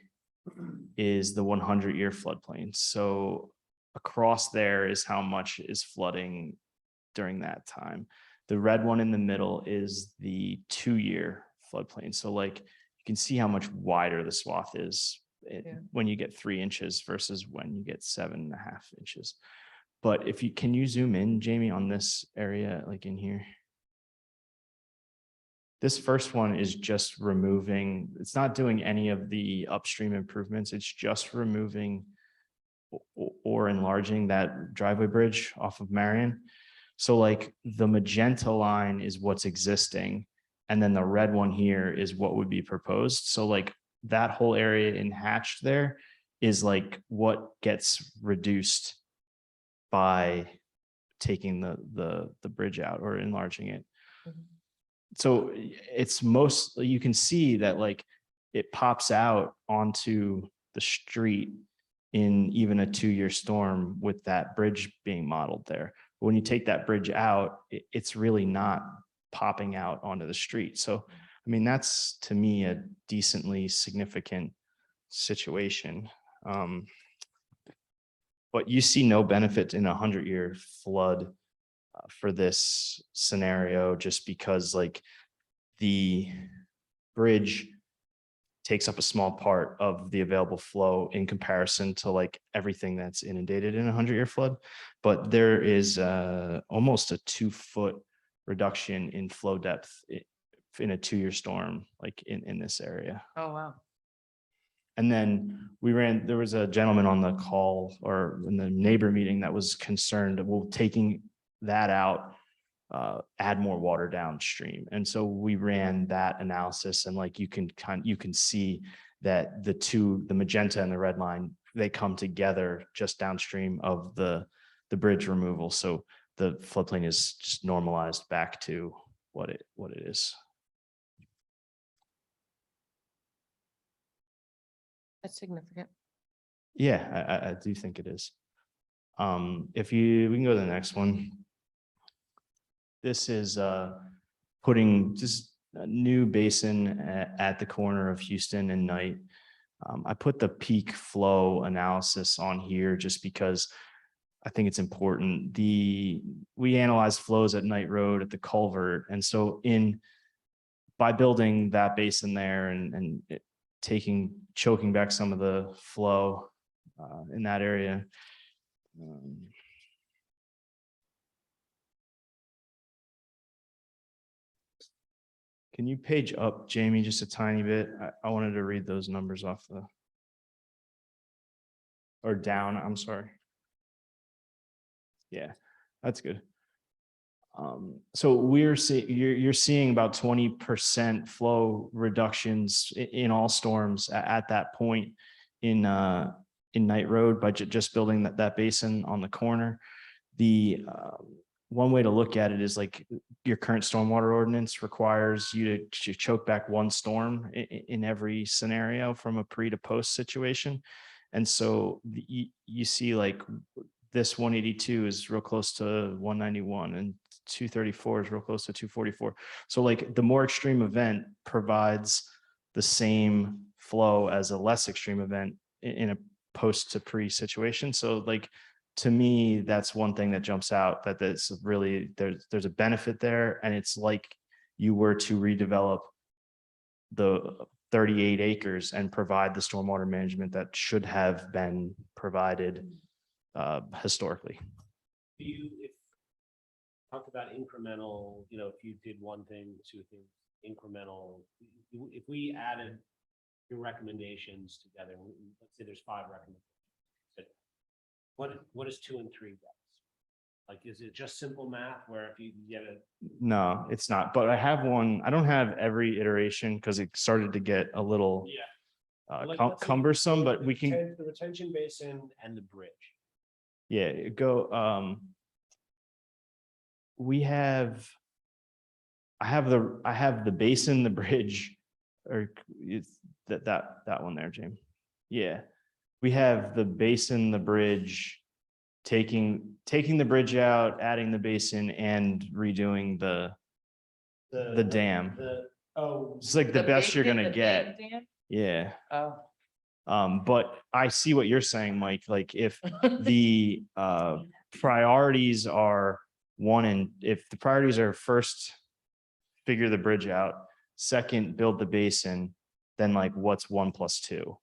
Speaker 5: is the 100-year floodplain. So across there is how much is flooding during that time. The red one in the middle is the 2-year floodplain. So like you can see how much wider the swath is when you get 3 inches versus when you get 7.5 inches. But if you, can you zoom in, Jamie, on this area, like in here? This first one is just removing, it's not doing any of the upstream improvements. It's just removing or enlarging that driveway bridge off of Marion. So like the magenta line is what's existing. And then the red one here is what would be proposed. So like that whole area in hatched there is like what gets reduced by taking the bridge out or enlarging it. So it's most, you can see that like it pops out onto the street in even a 2-year storm with that bridge being modeled there. But when you take that bridge out, it's really not popping out onto the street. So, I mean, that's to me a decently significant situation. But you see no benefit in a 100-year flood for this scenario, just because like the bridge takes up a small part of the available flow in comparison to like everything that's inundated in a 100-year flood. But there is almost a 2-foot reduction in flow depth in a 2-year storm, like in this area.
Speaker 1: Oh, wow.
Speaker 5: And then there was a gentleman on the call or in the neighbor meeting that was concerned, well, taking that out, add more water downstream. And so we ran that analysis, and like you can see that the magenta and the red line, they come together just downstream of the bridge removal. So the floodplain is just normalized back to what it is.
Speaker 1: That's significant.
Speaker 5: Yeah, I do think it is. We can go to the next one. This is putting just a new basin at the corner of Houston and Knight. I put the peak flow analysis on here just because I think it's important. We analyze flows at Knight Road at the culvert. And so by building that basin there and choking back some of the flow in that area. Can you page up, Jamie, just a tiny bit? I wanted to read those numbers off or down, I'm sorry. Yeah, that's good. So you're seeing about 20% flow reductions in all storms at that point in Knight Road by just building that basin on the corner. The one way to look at it is like your current stormwater ordinance requires you to choke back one storm in every scenario from a pre to post situation. And so you see like this 182 is real close to 191 and 234 is real close to 244. So like the more extreme event provides the same flow as a less extreme event in a post to pre situation. So like, to me, that's one thing that jumps out, that that's really, there's a benefit there. And it's like you were to redevelop the 38 acres and provide the stormwater management that should have been provided historically.
Speaker 4: Talk about incremental, if you did one thing, 2 things, incremental, if we added your recommendations together, let's say there's 5 recommendations. What is 2 and 3 guys? Like, is it just simple math where if you get a?
Speaker 5: No, it's not. But I have one. I don't have every iteration because it started to get a little cumbersome. But we can
Speaker 4: The retention basin and the bridge.
Speaker 5: go. we have, I have the basin, the bridge, or it's that one there, James. Yeah. We have the basin, the bridge, taking the bridge out, adding the basin and redoing the dam. It's like the best you're gonna get. Yeah. But I see what you're saying, Mike. Like if the priorities are if the priorities are first, figure the bridge out, second, build the basin, then like what's 1 + 2?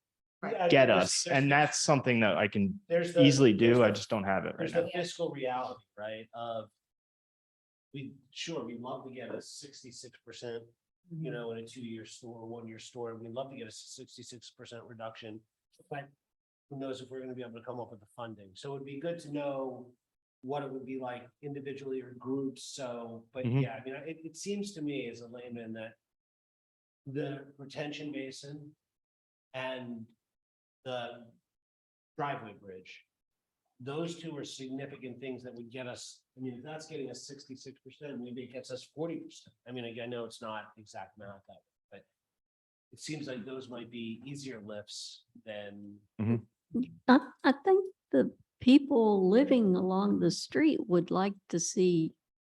Speaker 5: Get us. And that's something that I can easily do. I just don't have it right
Speaker 4: There's
Speaker 5: now.
Speaker 4: the fiscal reality, right, of we'd love to get a 66%, you know, in a 2-year store, 1-year store. We'd love to get a 66% reduction. But who knows if we're gonna be able to come up with the funding. So it'd be good to know what it would be like individually or groups. So, but
Speaker 5: Mhm.
Speaker 4: yeah, I mean, it seems to me as a layman that the retention basin and the driveway bridge, those two are significant things that would get us. I mean, if that's getting us 66%, maybe it gets us 40%. I mean, again, I know it's not exact math, but it seems like those might be easier lifts than.
Speaker 3: I think the people living along the street would like to see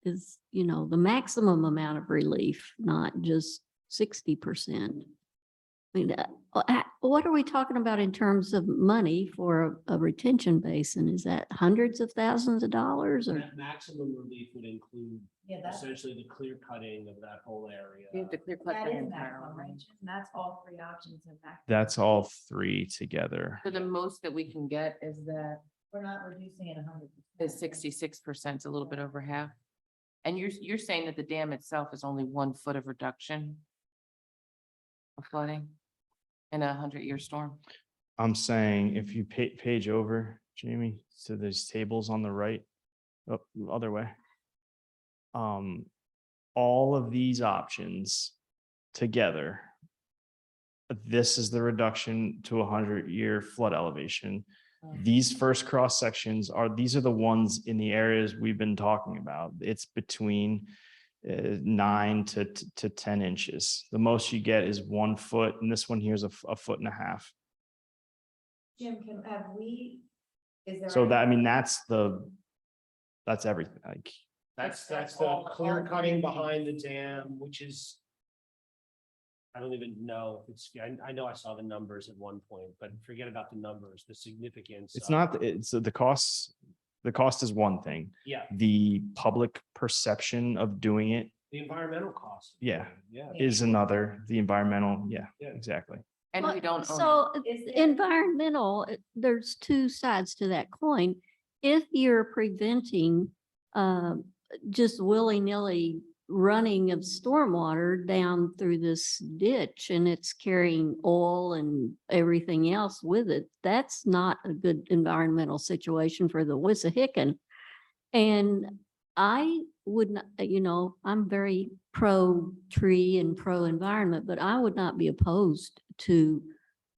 Speaker 3: is, the maximum amount of relief, not just 60%. I mean, what are we talking about in terms of money for a retention basin? Is that hundreds of thousands of dollars or?
Speaker 4: That maximum relief would include
Speaker 6: Yeah, that's,
Speaker 4: essentially the clear cutting of that whole area.
Speaker 1: You have to clear cut
Speaker 6: that
Speaker 1: the
Speaker 6: is
Speaker 1: entire
Speaker 6: maximum
Speaker 1: line.
Speaker 6: range, and that's all 3 options in fact.
Speaker 5: That's all 3 together.
Speaker 1: So the most that we can get is that
Speaker 6: We're not reducing it 100%.
Speaker 1: is 66%, a little bit over half. And you're saying that the dam itself is only 1 foot of reduction of flooding in a 100-year storm?
Speaker 5: I'm saying if you page over, Jamie, so there's tables on the right, other way. All of these options together, this is the reduction to 100-year flood elevation. These first cross sections these are the ones in the areas we've been talking about. It's between 9 to 10 inches. The most you get is 1 foot, and this one here is a 1.5 foot.
Speaker 6: Jim, is there?
Speaker 5: So
Speaker 6: any-
Speaker 5: that, I mean, that's everything. Like,
Speaker 4: That's the clear cutting behind the dam, which is. I don't even know if it's, I know I saw the numbers at one point, but forget about the numbers, the significance.
Speaker 5: it's
Speaker 4: of-
Speaker 5: not, it's the cost is one thing.
Speaker 4: Yeah,
Speaker 5: The public perception of doing it
Speaker 4: the environmental cost.
Speaker 5: Yeah.
Speaker 4: Yeah.
Speaker 5: is another, the environmental,
Speaker 4: Yeah.
Speaker 5: exactly.
Speaker 1: And we don't own it.
Speaker 3: So
Speaker 6: Is there-
Speaker 3: environmental, there's 2 sides to that coin. If you're preventing just willy-nilly running of stormwater down through this ditch and it's carrying oil and everything else with it, that's not a good environmental situation for the Wissahickon. And I would not, I'm very pro tree and pro environment, but I would not be opposed to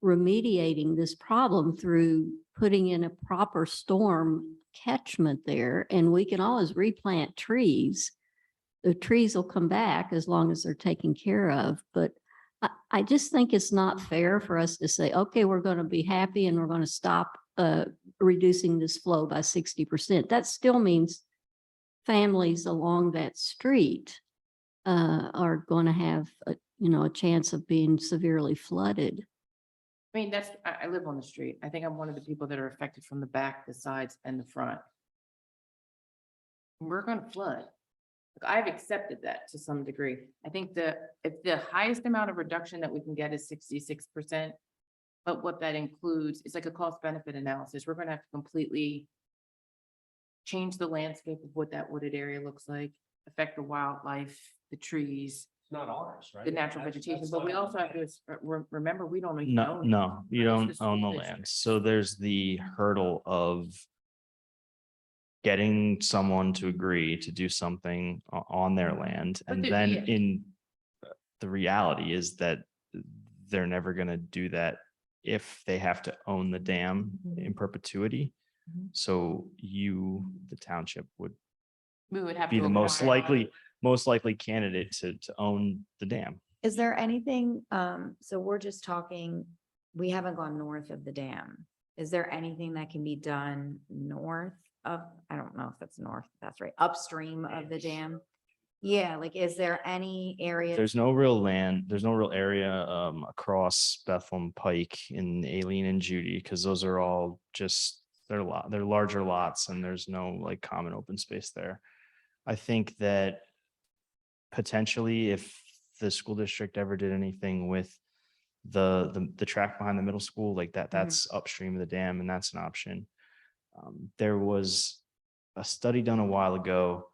Speaker 3: remediating this problem through putting in a proper storm catchment there. And we can always replant trees. The trees will come back as long as they're taken care of. But I just think it's not fair for us to say, okay, we're going to be happy and we're going to stop reducing this flow by 60%. That still means families along that street are going to have a chance of being severely flooded.
Speaker 1: I mean, I live on the street. I think I'm one of the people that are affected from the back, the sides, and the front. We're gonna flood. Like, I've accepted that to some degree. I think if the highest amount of reduction that we can get is 66%, but what that includes is like a cost benefit analysis. We're gonna have to completely change the landscape of what that wooded area looks like, affect the wildlife, the trees,
Speaker 4: It's not ours, right?
Speaker 1: the natural
Speaker 4: That's-
Speaker 1: vegetation,
Speaker 4: that's
Speaker 1: but we
Speaker 4: not-
Speaker 1: also have to remember, we don't even
Speaker 5: No,
Speaker 1: own it.
Speaker 5: no, you
Speaker 1: It's
Speaker 5: don't
Speaker 1: the
Speaker 5: own the
Speaker 1: school
Speaker 5: land.
Speaker 1: district.
Speaker 5: So there's the hurdle of getting someone to agree to do something on their land.
Speaker 1: But
Speaker 5: And
Speaker 1: the-
Speaker 5: then
Speaker 1: yeah.
Speaker 5: the reality is that they're never going to do that if they have to own the dam in perpetuity.
Speaker 1: Mhm.
Speaker 5: So the township would
Speaker 1: We would have
Speaker 5: be
Speaker 1: to.
Speaker 5: the
Speaker 1: acquire-
Speaker 5: most likely candidate to own the dam.
Speaker 6: Is there anything, so we're just talking, we haven't gone north of the dam. Is there anything that can be done north of, I don't know if that's north, that's right, upstream of the dam? Yeah, like, is there any area?
Speaker 5: There's no real land, there's no real area across Bethlehem Pike in Aileen and Judy, because those are all just, they're larger lots and there's no like common open space there. I think that potentially if the school district ever did anything with the track behind the middle school, like that's upstream of the dam, and that's an option. There was a study done a while ago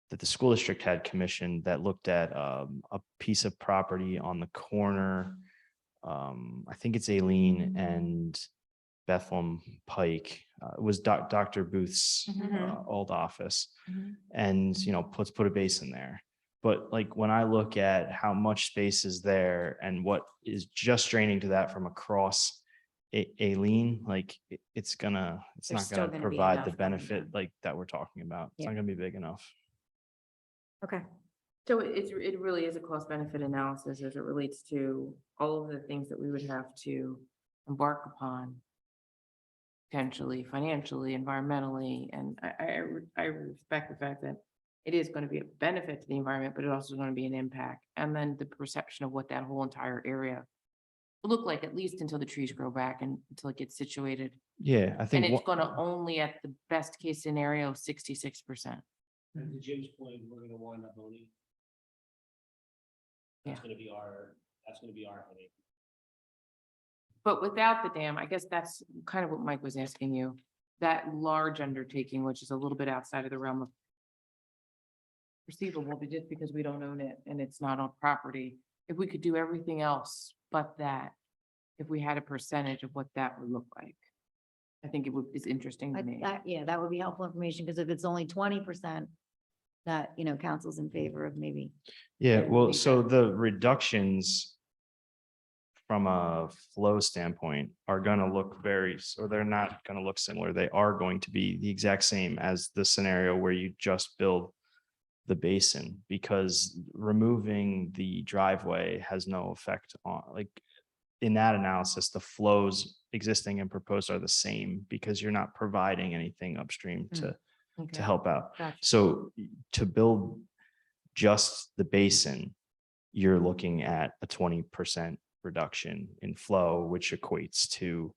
Speaker 5: that the school district had commissioned that looked at a piece of property on the corner. I think it's Aileen and Bethlehem Pike. It was Dr. Booth's old office.
Speaker 1: Mhm.
Speaker 5: And, let's put a basin there. But like when I look at how much space is there and what is just draining to that from across Aileen, like it's
Speaker 6: There's
Speaker 5: not
Speaker 6: still
Speaker 5: gonna
Speaker 6: gonna be
Speaker 5: provide
Speaker 6: enough
Speaker 5: the
Speaker 6: going
Speaker 5: benefit
Speaker 6: down.
Speaker 5: like that we're talking about. It's
Speaker 6: Yeah.
Speaker 5: not gonna be big enough.
Speaker 6: Okay,
Speaker 1: So it really is a cost benefit analysis as it relates to all of the things that we would have to embark upon. Potentially, financially, environmentally, and I respect the fact that it is going to be a benefit to the environment, but it also is going to be an impact. And then the perception of what that whole entire area will look like, at least until the trees grow back and until it gets situated.
Speaker 5: Yeah, I
Speaker 1: And
Speaker 5: think,
Speaker 1: it's going to only, at the best case scenario, 66%.
Speaker 4: And to Jim's point, we're gonna wind up owning. That's
Speaker 1: Yeah.
Speaker 4: gonna be our headache.
Speaker 1: But without the dam, I guess that's kind of what Mike was asking you, that large undertaking, which is a little bit outside of the realm of perceivable, but just because we don't own it and it's not on property, if we could do everything else but that, if we had a percentage of what that would look like. I think it's interesting to me.
Speaker 6: yeah, that would be helpful information, because if it's only 20%, that, council's in favor of maybe.
Speaker 5: yeah,
Speaker 1: Yeah,
Speaker 5: well,
Speaker 1: we
Speaker 5: so
Speaker 1: got-
Speaker 5: the reductions from a flow standpoint are gonna look or they're not gonna look similar. They are going to be the exact same as the scenario where you just build the basin, because removing the driveway has no effect on, like, in that analysis, the flows existing and proposed are the same because you're not providing anything upstream to
Speaker 1: Okay,
Speaker 5: help out.
Speaker 1: gotcha.
Speaker 5: So to build just the basin, you're looking at a 20% reduction in flow, which equates to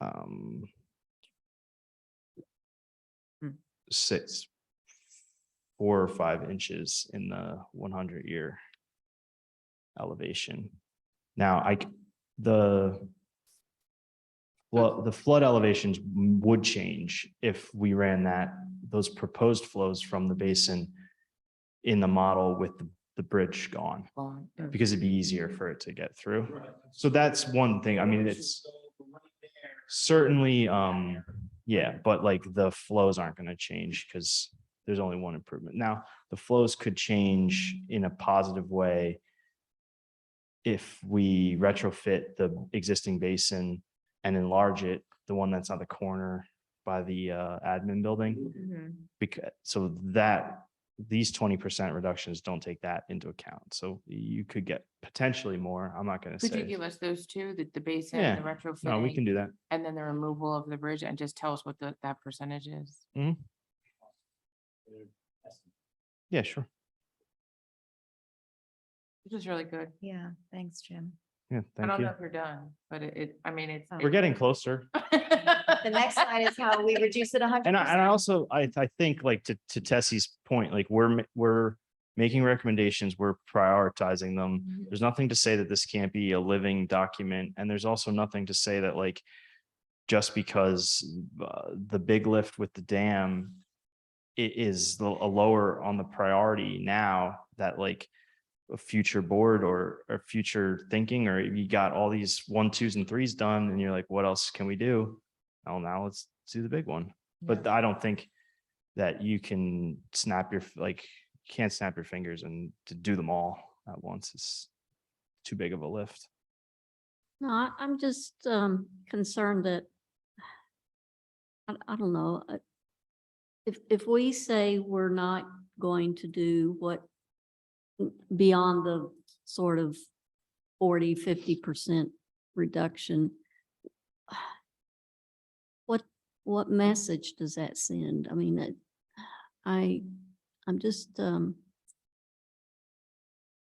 Speaker 6: Hmm.
Speaker 5: 4 or 5 inches in the 100-year elevation. Now, the flood elevations would change if we ran those proposed flows from the basin in the model with the bridge gone,
Speaker 1: Well,
Speaker 5: because it'd be easier for it to get through. So that's one thing. I mean, it's certainly, yeah, but like the flows aren't going to change because there's only one improvement. Now, the flows could change in a positive way if we retrofit the existing basin and enlarge it, the one that's on the corner by the admin building.
Speaker 6: Mhm.
Speaker 5: Because these 20% reductions don't take that into account. So you could get potentially more. I'm not going to
Speaker 1: could you
Speaker 5: say.
Speaker 1: give us those two, the basin,
Speaker 5: Yeah,
Speaker 1: the retrofitting?
Speaker 5: No, we can do that.
Speaker 1: And then the removal of the bridge, and just tell us what that percentage is.
Speaker 5: Yeah, sure.
Speaker 1: Which is really good.
Speaker 6: Yeah, thanks, Jim.
Speaker 5: Yeah,
Speaker 1: I
Speaker 5: thank
Speaker 1: don't
Speaker 5: you.
Speaker 1: know if you're done, but I mean, it's.
Speaker 6: Oh.
Speaker 5: We're getting closer.
Speaker 6: The next slide is how we reduce it 100%.
Speaker 5: And I also, I think like to Tessie's point, like we're making recommendations, we're prioritizing them.
Speaker 1: Mhm.
Speaker 5: There's nothing to say that this can't be a living document. And there's also nothing to say that like, just because the big lift with the dam is a lower on the priority now, that like a future board or future thinking, or you got all these 1, 2s, and 3s done and you're like, what else can we do? Oh, now let's do the big one. But I don't think that you can can't snap your fingers and to do them all at once. It's too big of a lift.
Speaker 3: No, I'm just concerned that, I don't know, if we say we're not going to do what beyond the sort of 40-50% reduction, what message does that send? I mean, I'm just,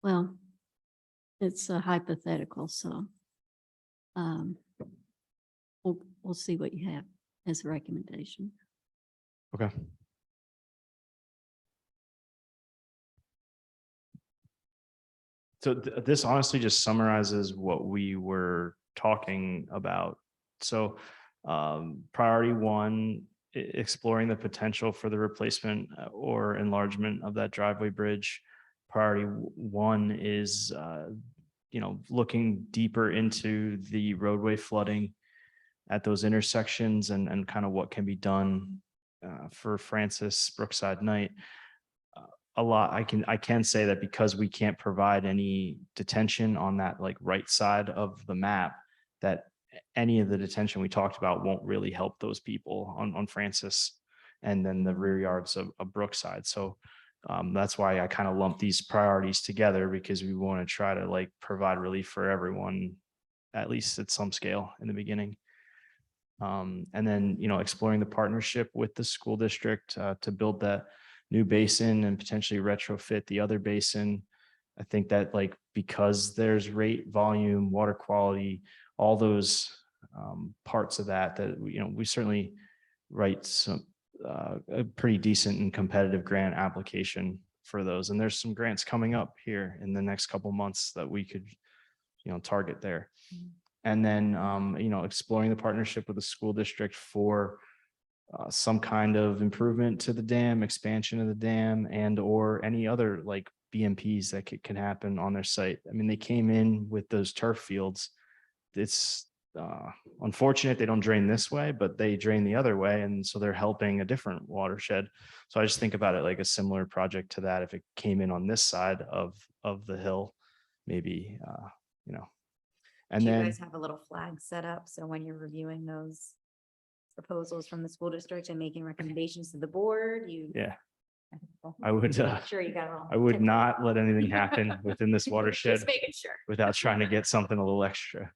Speaker 3: well, it's a hypothetical, so we'll see what you have as a recommendation.
Speaker 5: Okay. So this honestly just summarizes what we were talking about. So priority one, exploring the potential for the replacement or enlargement of that driveway bridge. Priority one is, looking deeper into the roadway flooding at those intersections and kind of what can be done for Francis Brookside Knight. A lot, I can say that because we can't provide any detention on that like right side of the map, that any of the detention we talked about won't really help those people on Francis and then the rear yards of Brookside. So that's why I kind of lump these priorities together, because we want to try to like provide relief for everyone, at least at some scale in the beginning. And then, exploring the partnership with the school district to build that new basin and potentially retrofit the other basin. I think that like, because there's rate, volume, water quality, all those parts of that we certainly write some a pretty decent and competitive grant application for those. And there's some grants coming up here in the next couple months that we could, target there. And then, exploring the partnership with the school district for some kind of improvement to the dam, expansion of the dam, and or any other like BMPs that can happen on their site. I mean, they came in with those turf fields. It's unfortunate they don't drain this way, but they drain the other way. And so they're helping a different watershed. So I just think about it like a similar project to that. If it came in on this side of the hill, maybe, and
Speaker 6: Do you
Speaker 5: then.
Speaker 6: guys have a little flag set up? So when you're reviewing those proposals from the school district and making recommendations to the board,
Speaker 5: Yeah, I would,
Speaker 6: Sure, you got it all.
Speaker 5: I would not let anything happen within this watershed
Speaker 6: Just making sure.
Speaker 5: without trying to get something a little extra.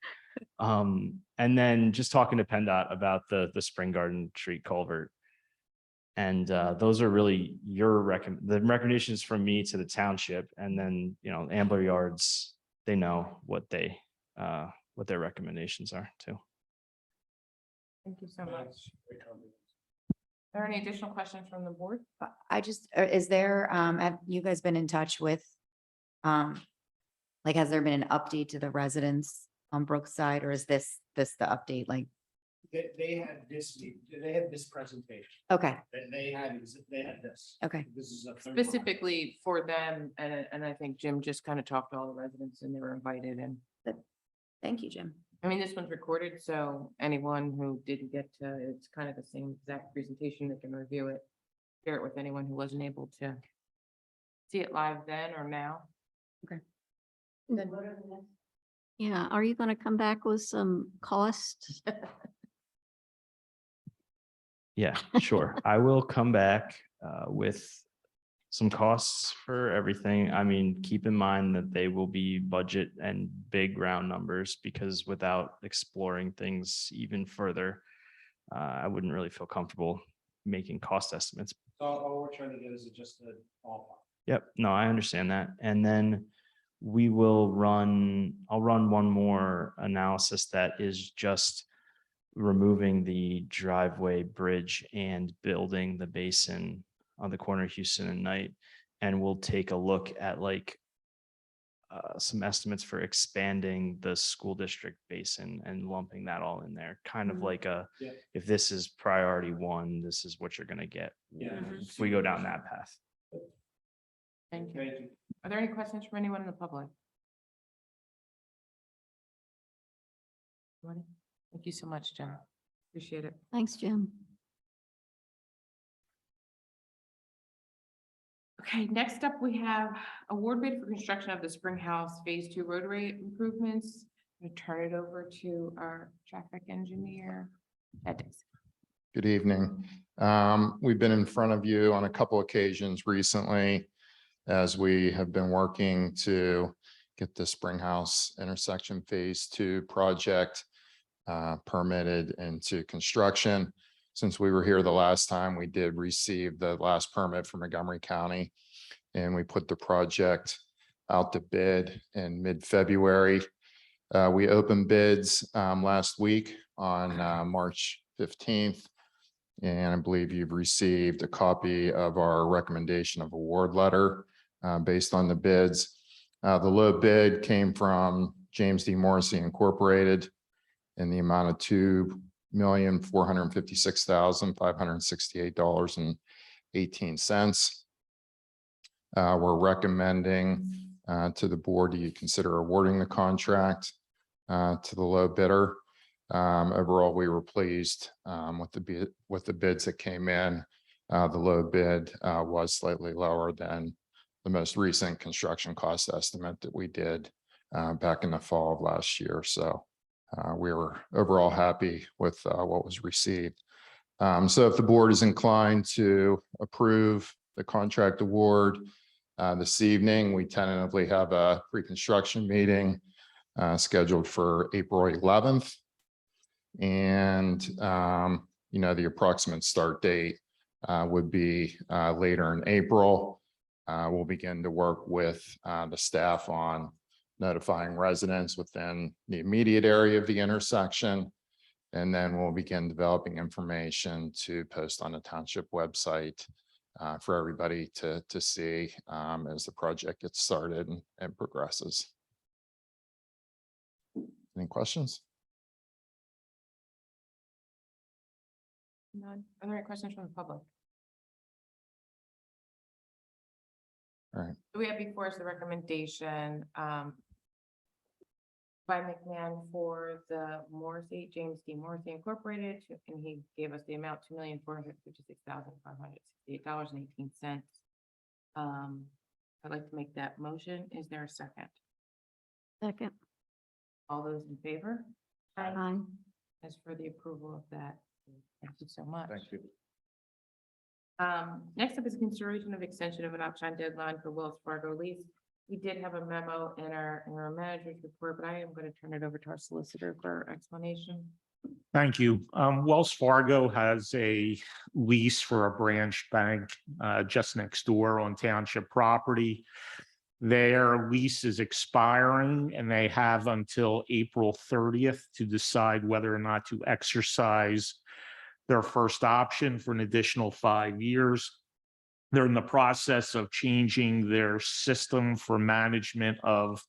Speaker 5: And then just talking to PennDOT about the Spring Garden Street culvert. And those are really the recommendations from me to the township. And then, Ambler Yards, they know what their recommendations are too.
Speaker 1: Thank you so much. Are there any additional questions from the board?
Speaker 6: I just, is there, have you guys been in touch with, like, has there been an update to the residents on Brookside, or is this the update? Like,
Speaker 4: They had this presentation,
Speaker 6: okay,
Speaker 4: they had this.
Speaker 6: okay.
Speaker 4: This is a third one.
Speaker 1: Specifically for them, and I think Jim just kind of talked to all the residents and they were invited, and
Speaker 6: Thank you, Jim.
Speaker 1: I mean, this one's recorded, so anyone who didn't get to, it's kind of the same exact presentation, they can review it, share it with anyone who wasn't able to see it live then or now.
Speaker 3: Yeah, are you going to come back with some costs?
Speaker 5: Yeah, sure. I will come back with some costs for everything. I mean, keep in mind that they will be budget and big round numbers, because without exploring things even further, I wouldn't really feel comfortable making cost estimates.
Speaker 4: All we're trying to get is just a ballpark.
Speaker 5: Yep, no, I understand that. And then I'll run one more analysis that is just removing the driveway bridge and building the basin on the corner of Houston and Knight. And we'll take a look at like some estimates for expanding the school district basin and lumping that all in there, kind of like
Speaker 4: Yeah.
Speaker 5: if this is priority one, this is what you're going to get.
Speaker 4: Yeah.
Speaker 5: If we go down that path.
Speaker 1: Thank you. Are there any questions from anyone in the public? Thank you so much, Jen. Appreciate it.
Speaker 3: Thanks, Jim.
Speaker 1: Okay, next up, we have award bid for construction of the Spring House Phase 2 roadway improvements. I'm gonna turn it over to our traffic engineer. Ed Dixon.
Speaker 7: Good evening. We've been in front of you on a couple occasions recently as we have been working to get the Springhouse intersection Phase 2 project permitted into construction. Since we were here the last time, we did receive the last permit from Montgomery County, and we put the project out to bid in mid-February. We opened bids last week on March 15th. And I believe you've received a copy of our recommendation of award letter based on the bids. The low bid came from James D. Morrissey Incorporated in the amount of $2,456,568.18. We're recommending to the board to consider awarding the contract to the low bidder. Overall, we were pleased with the bids that came in. The low bid was slightly lower than the most recent construction cost estimate that we did back in the fall of last year. So we were overall happy with what was received. So if the board is inclined to approve the contract award this evening, we tentatively have a pre-construction meeting scheduled for April 11th. And, the approximate start date would be later in April. We'll begin to work with the staff on notifying residents within the immediate area of the intersection. And then we'll begin developing information to post on the township website for everybody to see as the project gets started and progresses. Any questions?
Speaker 1: None. Are there any questions from the public?
Speaker 7: All right.
Speaker 1: We have before us the recommendation by McMahon for the James D. Morrissey Incorporated, and he gave us the amount $2,456,568.18. I'd like to make that motion. Is there a second?
Speaker 3: Second.
Speaker 1: All those in favor?
Speaker 3: Aye.
Speaker 1: As for the approval of that, thank you so much.
Speaker 7: Thank you.
Speaker 1: Next up is consideration of extension of an option deadline for Wells Fargo lease. We did have a memo in our manager's report, but I am going to turn it over to our solicitor for explanation.
Speaker 2: Thank you. Wells Fargo has a lease for a branch bank just next door on township property. Their lease is expiring and they have until April 30th to decide whether or not to exercise their first option for an additional 5 years. They're in the process of changing their system for management of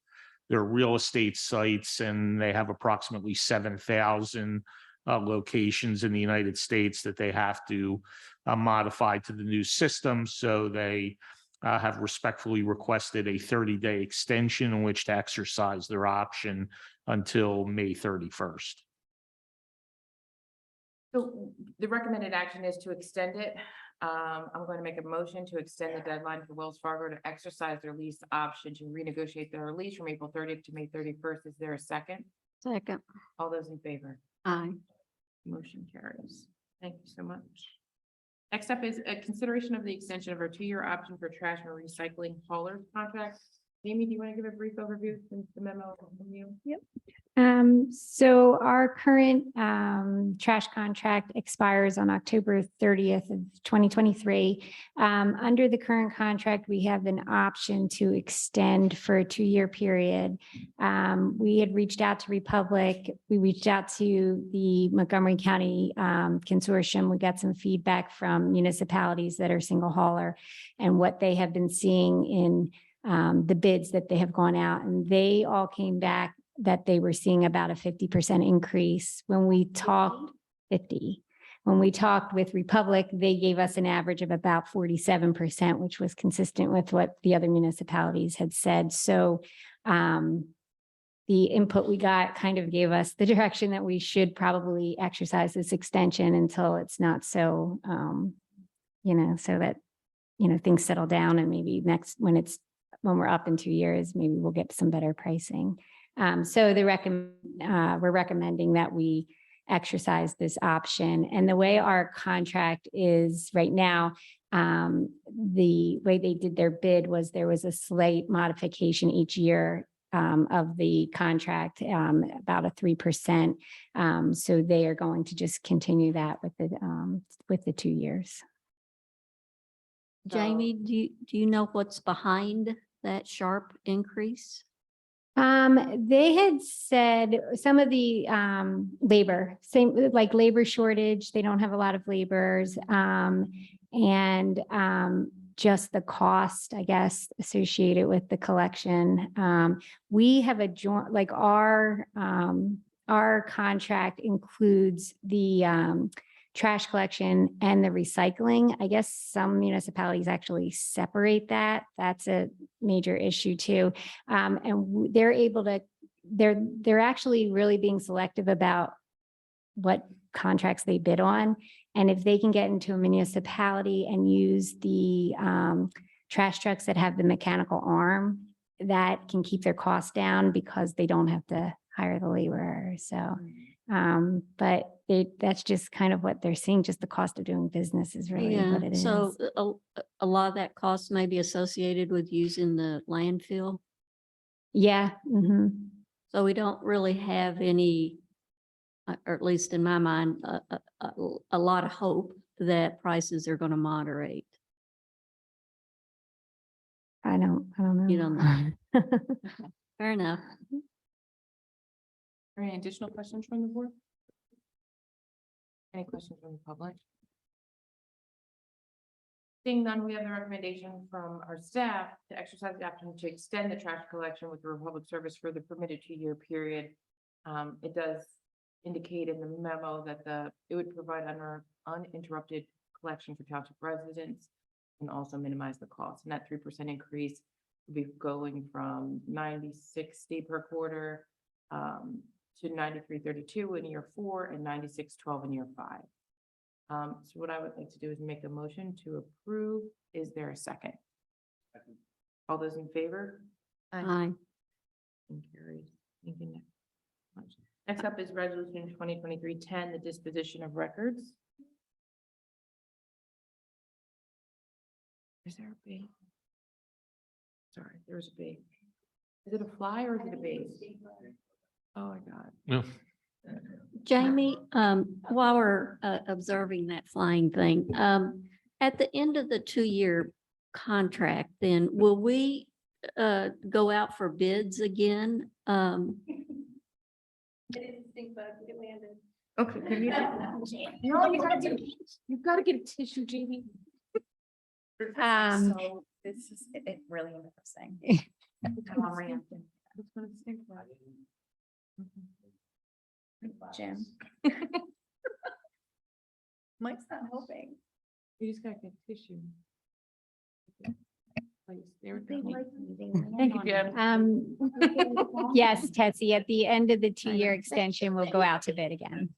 Speaker 2: their real estate sites, and they have approximately 7,000 locations in the United States that they have to modify to the new system. So they have respectfully requested a 30-day extension in which to exercise their option until May 31st.
Speaker 1: So the recommended action is to extend it. I'm going to make a motion to extend the deadline for Wells Fargo to exercise their lease option to renegotiate their lease from April 30th to May 31st. Is there a second?
Speaker 3: Second.
Speaker 1: All those in favor?
Speaker 3: Aye.
Speaker 1: Motion carries. Thank you so much. Next up is a consideration of the extension of our 2-year option for trash and recycling haulers contract. Amy, do you want to give a brief overview since the memo from you?
Speaker 8: Yep. So our current trash contract expires on October 30th of 2023. Under the current contract, we have an option to extend for a 2-year period. We had reached out to Republic. We reached out to the Montgomery County Consortium. We got some feedback from municipalities that are single hauler and what they have been seeing in the bids that they have gone out, and they all came back that they were seeing about a 50% increase. When we talked 50, when we talked with Republic, they gave us an average of about 47%, which was consistent with what the other municipalities had said. So the input we got kind of gave us the direction that we should probably exercise this extension until it's not so, so that, things settle down, and maybe when we're up in 2 years, maybe we'll get some better pricing. So we're recommending that we exercise this option. And the way our contract is right now, the way they did their bid was there was a slight modification each year of the contract, about a 3%. So they are going to just continue that with the 2 years.
Speaker 3: Jamie, do you know what's behind that sharp increase?
Speaker 8: They had said some of the labor, same like labor shortage, they don't have a lot of laborers. And just the cost, I guess, associated with the collection. We have a joint, like our contract includes the trash collection and the recycling. I guess some municipalities actually separate that. That's a major issue too. And they're able to, they're actually really being selective about what contracts they bid on. And if they can get into a municipality and use the trash trucks that have the mechanical arm, that can keep their costs down because they don't have to hire the laborer. So, but that's just kind of what they're seeing. Just the cost of doing business is really what it is.
Speaker 3: So a lot of that cost may be associated with using the landfill.
Speaker 8: Yeah.
Speaker 3: So we don't really have any, or at least in my mind, a lot of hope that prices are going to moderate.
Speaker 8: I don't know.
Speaker 3: You don't know. Fair enough.
Speaker 1: Any additional questions from the board? Any questions from the public? Seeing none, we have the recommendation from our staff to exercise the option to extend the trash collection with the Republic Service for the permitted 2-year period. It does indicate in the memo that it would provide uninterrupted collection for township residents and also minimize the cost. And that 3% increase would be going from $96.60 per quarter to $93.32 in year 4 and $96.12 in year 5. So what I would like to do is make a motion to approve. Is there a second? All those in favor?
Speaker 3: Aye.
Speaker 1: And carried. Thank you much. Next up is resolution 2023-10, the disposition of records. Is there a bee? Sorry, there's a bee. Is it a fly or is it a bee? Oh my God.
Speaker 2: No.
Speaker 3: Jamie, while we're observing that flying thing, at the end of the 2-year contract, then will we go out for bids again?
Speaker 1: Okay. Can you? No, you've got to get a tissue, Jamie.
Speaker 6: So this is really interesting. Come on, Rand.
Speaker 1: It's gonna stink about it.
Speaker 6: Jim. Mike's not helping.
Speaker 1: You just gotta get tissue. Please, there we
Speaker 6: They
Speaker 1: go.
Speaker 6: like using
Speaker 1: Thank you,
Speaker 6: land
Speaker 1: Jim.
Speaker 8: Yes, Tetsie, at the end of the 2-year extension, we'll go out to bid again.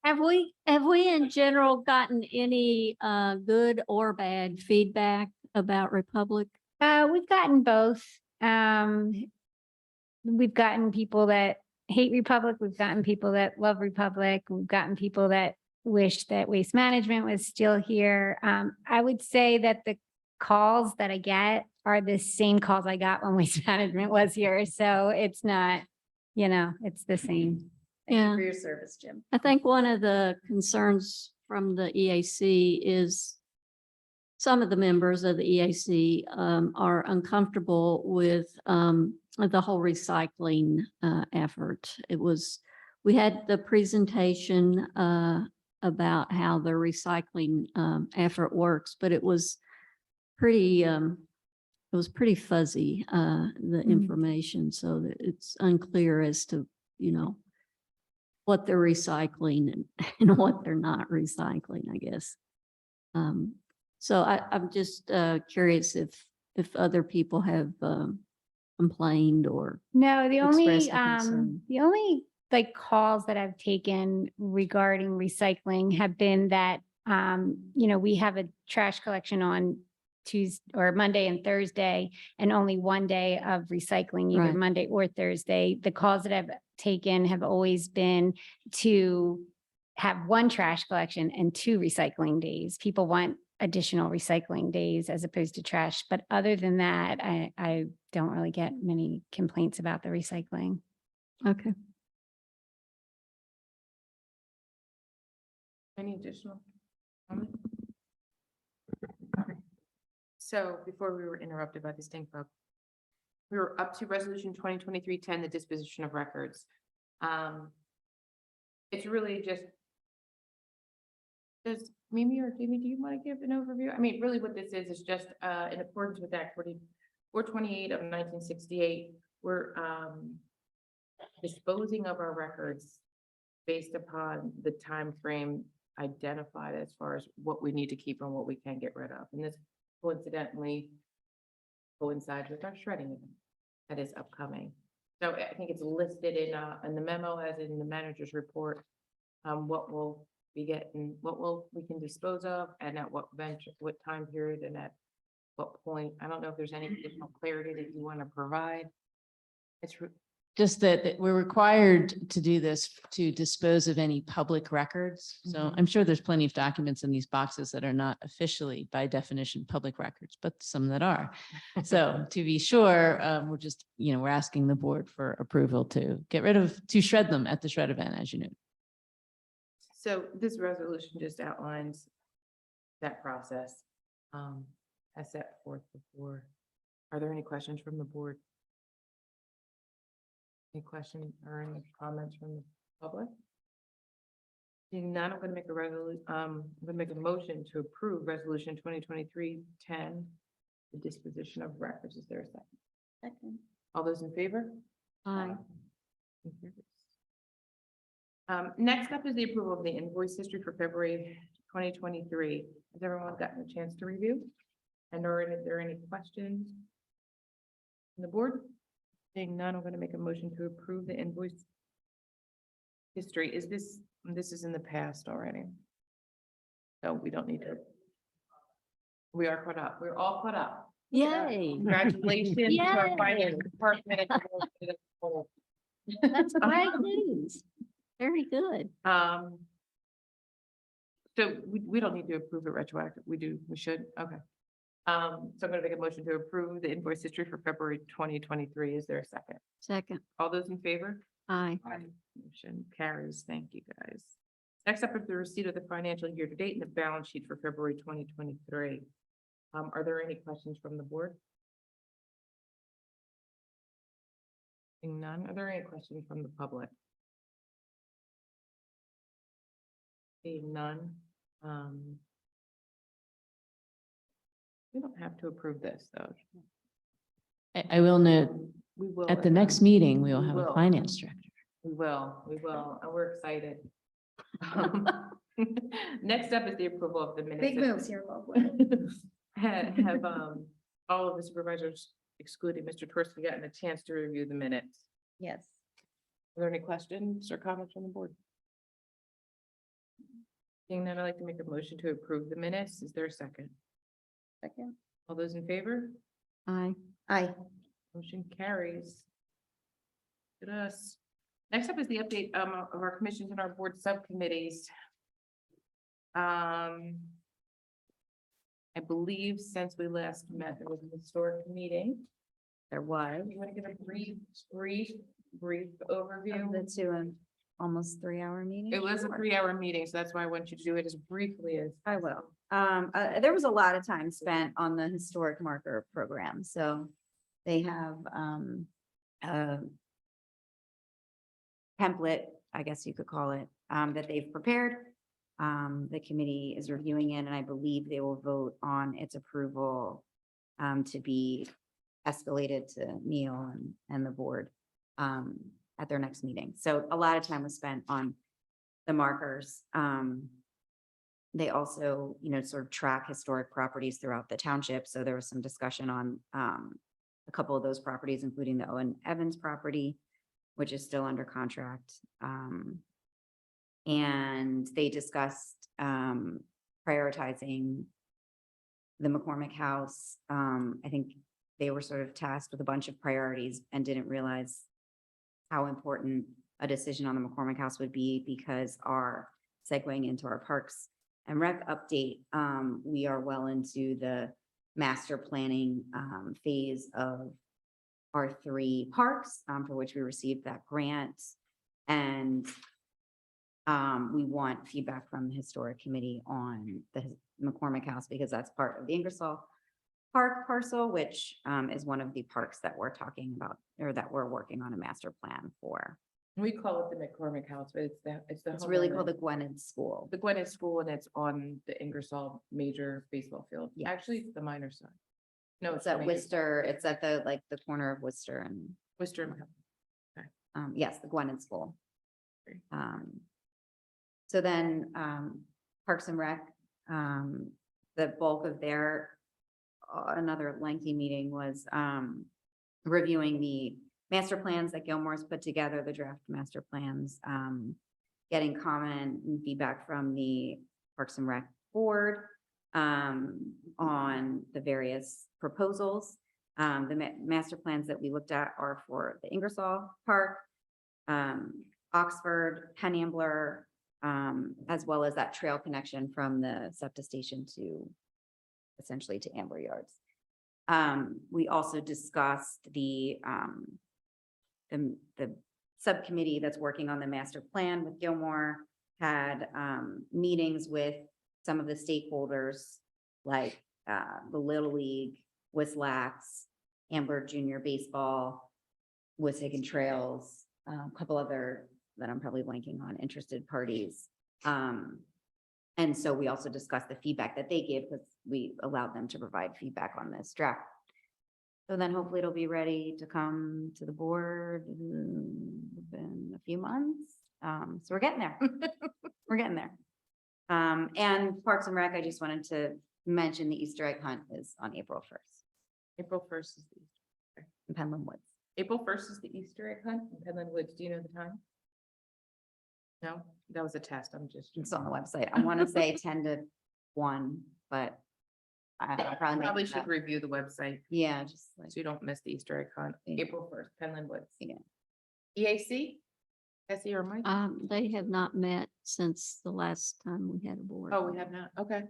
Speaker 3: Have we in general gotten any good or bad feedback about Republic?
Speaker 8: We've gotten both. We've gotten people that hate Republic. We've gotten people that love Republic. We've gotten people that wish that Waste Management was still here. I would say that the calls that I get are the same calls I got when Waste Management was here. So it's not, it's the same.
Speaker 6: Thank you
Speaker 3: Yeah.
Speaker 6: for your service, Jim.
Speaker 3: I think one of the concerns from the EAC is some of the members of the EAC are uncomfortable with the whole recycling effort. We had the presentation about how the recycling effort works, but it was pretty fuzzy, the information, so that it's unclear as to, what they're recycling and what they're not recycling, I guess. So I'm just curious if other people have complained or
Speaker 8: No, the only,
Speaker 3: expressed a concern.
Speaker 8: like calls that I've taken regarding recycling have been that, we have a trash collection on Tuesday or Monday and Thursday, and only one day of recycling, either
Speaker 3: Right.
Speaker 8: Monday or Thursday. The calls that I've taken have always been to have one trash collection and 2 recycling days. People want additional recycling days as opposed to trash. But other than that, I don't really get many complaints about the recycling.
Speaker 3: Okay.
Speaker 1: Any additional comment? So before we were interrupted by the stink bug, we were up to resolution 2023-10, the disposition of records. It's really just. Does Mimi or Jamie, do you want to give an overview? I mean, really what this is just in accordance with Act 428 of 1968, we're disposing of our records based upon the time frame identified as far as what we need to keep and what we can get rid of. And this coincidentally coincides with our shredding event that is upcoming. So I think it's listed in the memo as in the manager's report, what we'll be getting, we can dispose of and at what venture, what time period and at what point. I don't know if there's any additional clarity that you want to provide. It's
Speaker 9: Just that we're required to do this to dispose of any public records. So
Speaker 1: Mhm.
Speaker 9: I'm sure there's plenty of documents in these boxes that are not officially by definition public records, but some that are. So to be sure, we're just, we're asking the board for approval to to shred them at the shred event, as you know.
Speaker 1: So this resolution just outlines that process as set forth before. Are there any questions from the board? Any questions or any comments from the public? Seeing none, I'm going to make I'm going to make a motion to approve resolution 2023-10, the disposition of records. Is there a second?
Speaker 3: Second.
Speaker 1: All those in favor?
Speaker 3: Aye.
Speaker 1: Next up is the approval of the invoice history for February 2023. Has everyone gotten a chance to review? And are there any questions on the board? Seeing none, I'm going to make a motion to approve the invoice history. This is in the past already. So we don't need to. We are caught up. We're all caught up.
Speaker 3: Yay.
Speaker 1: Congratulations to our
Speaker 3: Yay.
Speaker 1: finance department.
Speaker 3: That's great news. Very good.
Speaker 1: So we don't need to approve it retroactive. We should, okay. So I'm gonna make a motion to approve the invoice history for February 2023. Is there a second?
Speaker 3: Second.
Speaker 1: All those in favor?
Speaker 3: Aye.
Speaker 1: Motion carries. Thank you, guys. Next up is the receipt of the financial year to date and the balance sheet for February 2023. Are there any questions from the board? Seeing none. Are there any questions from the public? Seeing none. We don't have to approve this, though.
Speaker 9: I will note,
Speaker 1: We will.
Speaker 9: at the next meeting, we will
Speaker 1: We
Speaker 9: have
Speaker 1: will.
Speaker 9: a finance director.
Speaker 1: We will, and we're excited. Next up is the approval of the minutes.
Speaker 6: Big moves here, Loveland.
Speaker 1: Have all of the supervisors excluding Mr. Twerski gotten a chance to review the minutes?
Speaker 6: Yes.
Speaker 1: Are there any questions or comments from the board? Seeing none, I'd like to make a motion to approve the minutes. Is there a second?
Speaker 6: Second.
Speaker 1: All those in favor?
Speaker 3: Aye.
Speaker 6: Aye.
Speaker 1: Motion carries. Good us. Next up is the update of our commissions and our board subcommittees. I believe since we last met, there was a historic meeting.
Speaker 6: There was.
Speaker 1: You want to give a brief overview?
Speaker 6: The two almost 3-hour meeting.
Speaker 1: It was a 3-hour meeting, so that's why I want you to do it as briefly as.
Speaker 6: I will. There was a lot of time spent on the historic marker program, so they have a template, I guess you could call it, that they've prepared. The committee is reviewing it, and I believe they will vote on its approval to be escalated to Neil and the board at their next meeting. So a lot of time was spent on the markers. They also, sort of track historic properties throughout the township. So there was some discussion on a couple of those properties, including the Owen Evans property, which is still under contract. And they discussed prioritizing the McCormick House. I think they were sort of tasked with a bunch of priorities and didn't realize how important a decision on the McCormick House would be, because segueing into our Parks and Rec update, we are well into the master planning phase of our 3 parks, for which we received that grant. And we want feedback from the Historic Committee on the McCormick House, because that's part of the Ingersoll Park parcel, which is one of the parks that we're talking about, or that we're working on a master plan for.
Speaker 1: We call it the McCormick House, but it's
Speaker 6: It's really
Speaker 1: home
Speaker 6: called
Speaker 1: of
Speaker 6: the Gwinnett School.
Speaker 1: the Gwinnett School, and it's on the Ingersoll major baseball field.
Speaker 6: Yeah.
Speaker 1: Actually, it's the minor side. No,
Speaker 6: It's
Speaker 1: the
Speaker 6: at
Speaker 1: major.
Speaker 6: Worcester, it's at the corner of Worcester and,
Speaker 1: Worcester.
Speaker 6: yes, the Gwinnett School.
Speaker 1: Great.
Speaker 6: So then, Parks and Rec, the bulk of their, another lengthy meeting was, reviewing the master plans that Gilmore's put together, the draft master plans, getting comment and feedback from the Parks and Rec board, on the various proposals. The master plans that we looked at are for the Ingersoll Park, Oxford, Penn Ambler, as well as that trail connection from the SEPTA station to essentially to Ambler Yards. We also discussed the subcommittee that's working on the master plan with Gilmore, had meetings with some of the stakeholders like the Little League, Wislax, Ambler Junior Baseball, Wissahickon Trails, a couple other that I'm probably blanking on, interested parties. And so we also discussed the feedback that they gave, because we allowed them to provide feedback on this draft. So then hopefully it'll be ready to come to the board in a few months. So we're getting there. We're getting there. And Parks and Rec, I just wanted to mention the Easter egg hunt is on April 1st
Speaker 1: April 1st is the Easter.
Speaker 6: in Penland Woods.
Speaker 1: April 1st is the Easter egg hunt in Penland Woods. Do you know the time? No, that was a test. I'm just.
Speaker 6: It's on the website. I want to say 10 to 1, but I probably.
Speaker 1: Probably
Speaker 6: make it
Speaker 1: should
Speaker 6: up.
Speaker 1: review the website
Speaker 6: Yeah, just like,
Speaker 1: so you don't miss the Easter egg hunt.
Speaker 6: Yeah.
Speaker 1: April 1st, Penland Woods.
Speaker 6: Yeah.
Speaker 1: EAC? Essie or Mike?
Speaker 3: They have not met since the last time we had a board.
Speaker 1: Oh, we have not. Okay.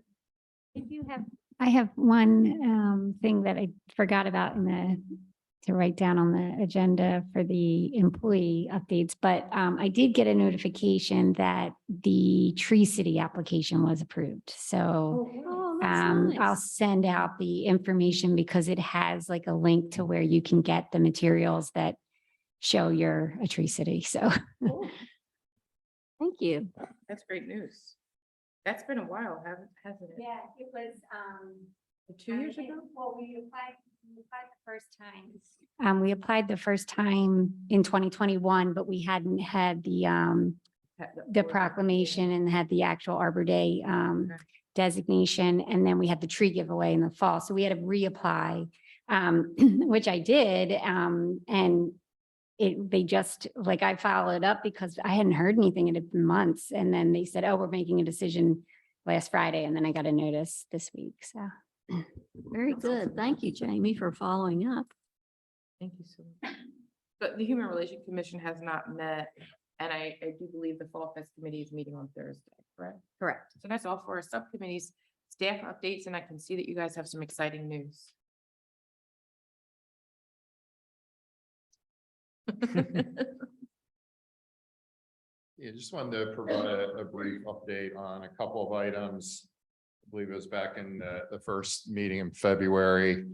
Speaker 8: If you have, I have one thing that I forgot about to write down on the agenda for the employee updates, but I did get a notification that the Tree City application was approved. So
Speaker 3: Oh, that's
Speaker 8: I'll
Speaker 3: nice.
Speaker 8: send out the information, because it has like a link to where you can get the materials that show you're a Tree City. So
Speaker 3: Thank you.
Speaker 1: That's great news. That's been a while, hasn't it?
Speaker 8: yeah, it was
Speaker 1: 2 years ago?
Speaker 8: Well, we applied the first time. We applied the first time in 2021, but we hadn't had the proclamation and had the actual Arbor Day
Speaker 1: Okay.
Speaker 8: designation, and then we had the tree giveaway in the fall. So we had to reapply, which I did. And they just, like, I followed up because I hadn't heard anything. It had been months. And then they said, oh, we're making a decision last Friday. And then I got a notice this week. So
Speaker 3: Very good. Thank you, Jamie, for following up.
Speaker 1: Thank you so much. But the Human Relations Commission has not met, and I do believe the Fall Fest Committee is meeting on Thursday, correct?
Speaker 6: correct.
Speaker 1: So that's all for our subcommittees, staff updates, and I can see that you guys have some exciting news.
Speaker 7: Yeah, just wanted to provide a brief update on a couple of items. I believe it was back in the first meeting in February.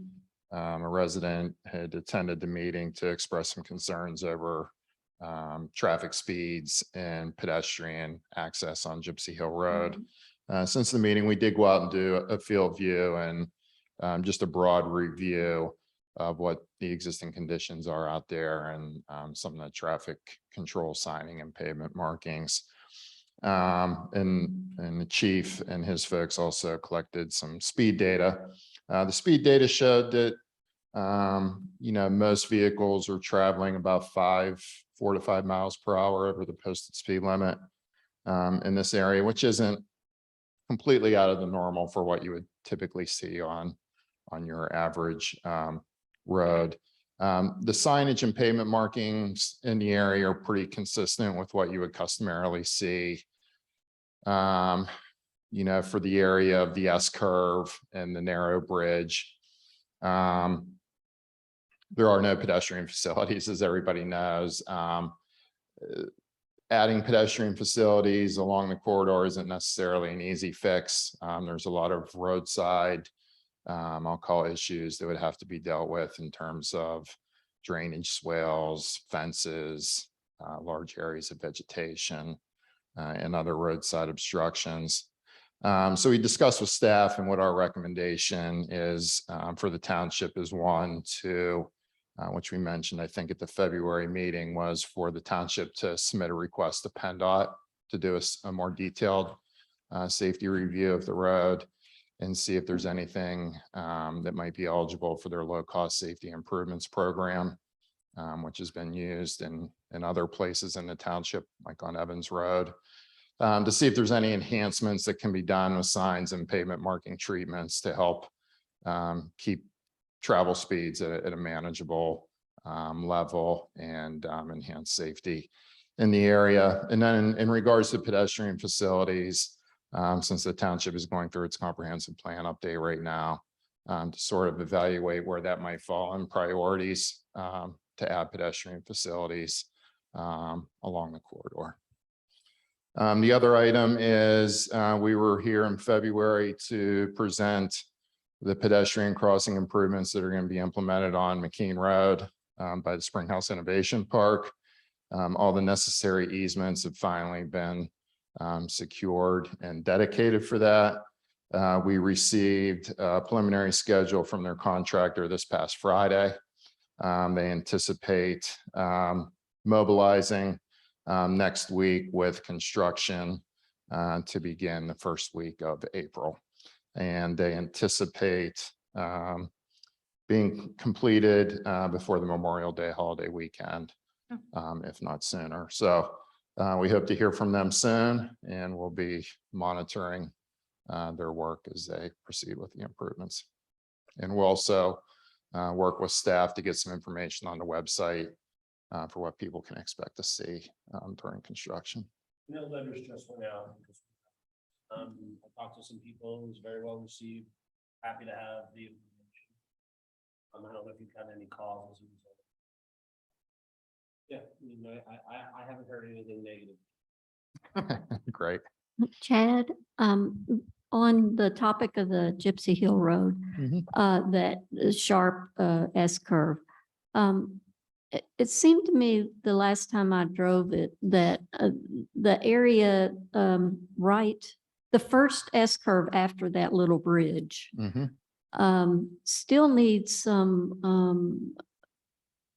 Speaker 7: A resident had attended the meeting to express some concerns over traffic speeds and pedestrian access on Gypsy Hill Road. Since the meeting, we did go out and do a field view and just a broad review of what the existing conditions are out there and some of the traffic control signing and pavement markings. And the chief and his folks also collected some speed data. The speed data showed that, most vehicles are traveling about 4 to 5 miles per hour over the posted speed limit in this area, which isn't completely out of the normal for what you would typically see on your average road. The signage and pavement markings in the area are pretty consistent with what you would customarily see. You know, for the area of the S curve and the narrow bridge. There are no pedestrian facilities, as everybody knows. Adding pedestrian facilities along the corridor isn't necessarily an easy fix. There's a lot of roadside, I'll call issues that would have to be dealt with in terms of drainage swales, fences, large areas of vegetation, and other roadside obstructions. So we discussed with staff, and what our recommendation is for the township is one to, which we mentioned, I think at the February meeting, was for the township to submit a request to PennDOT to do a more detailed safety review of the road and see if there's anything that might be eligible for their low-cost safety improvements program, which has been used in other places in the township, like on Evans Road, to see if there's any enhancements that can be done with signs and pavement marking treatments to help keep travel speeds at a manageable level and enhance safety in the area. And then in regards to pedestrian facilities, since the township is going through its comprehensive plan update right now, to sort of evaluate where that might fall in priorities to add pedestrian facilities along the corridor. The other item is we were here in February to present the pedestrian crossing improvements that are going to be implemented on McKean Road by the Springhouse Innovation Park. All the necessary easements have finally been secured and dedicated for that. We received a preliminary schedule from their contractor this past Friday. They anticipate mobilizing next week with construction to begin the first week of April. And they anticipate being completed before the Memorial Day holiday weekend, if not sooner. So we hope to hear from them soon, and we'll be monitoring their work as they proceed with the improvements. And we'll also work with staff to get some information on the website for what people can expect to see during construction.
Speaker 4: No letters just went out. I talked to some people, it was very well received, happy to have the information. I don't know if you've had any calls. Yeah, you know, I haven't heard anything negative.
Speaker 7: Great.
Speaker 3: Chad, on the topic of the Gypsy Hill Road, that sharp S curve, it seemed to me the last time I drove it that the area the first S curve after that little bridge still needs some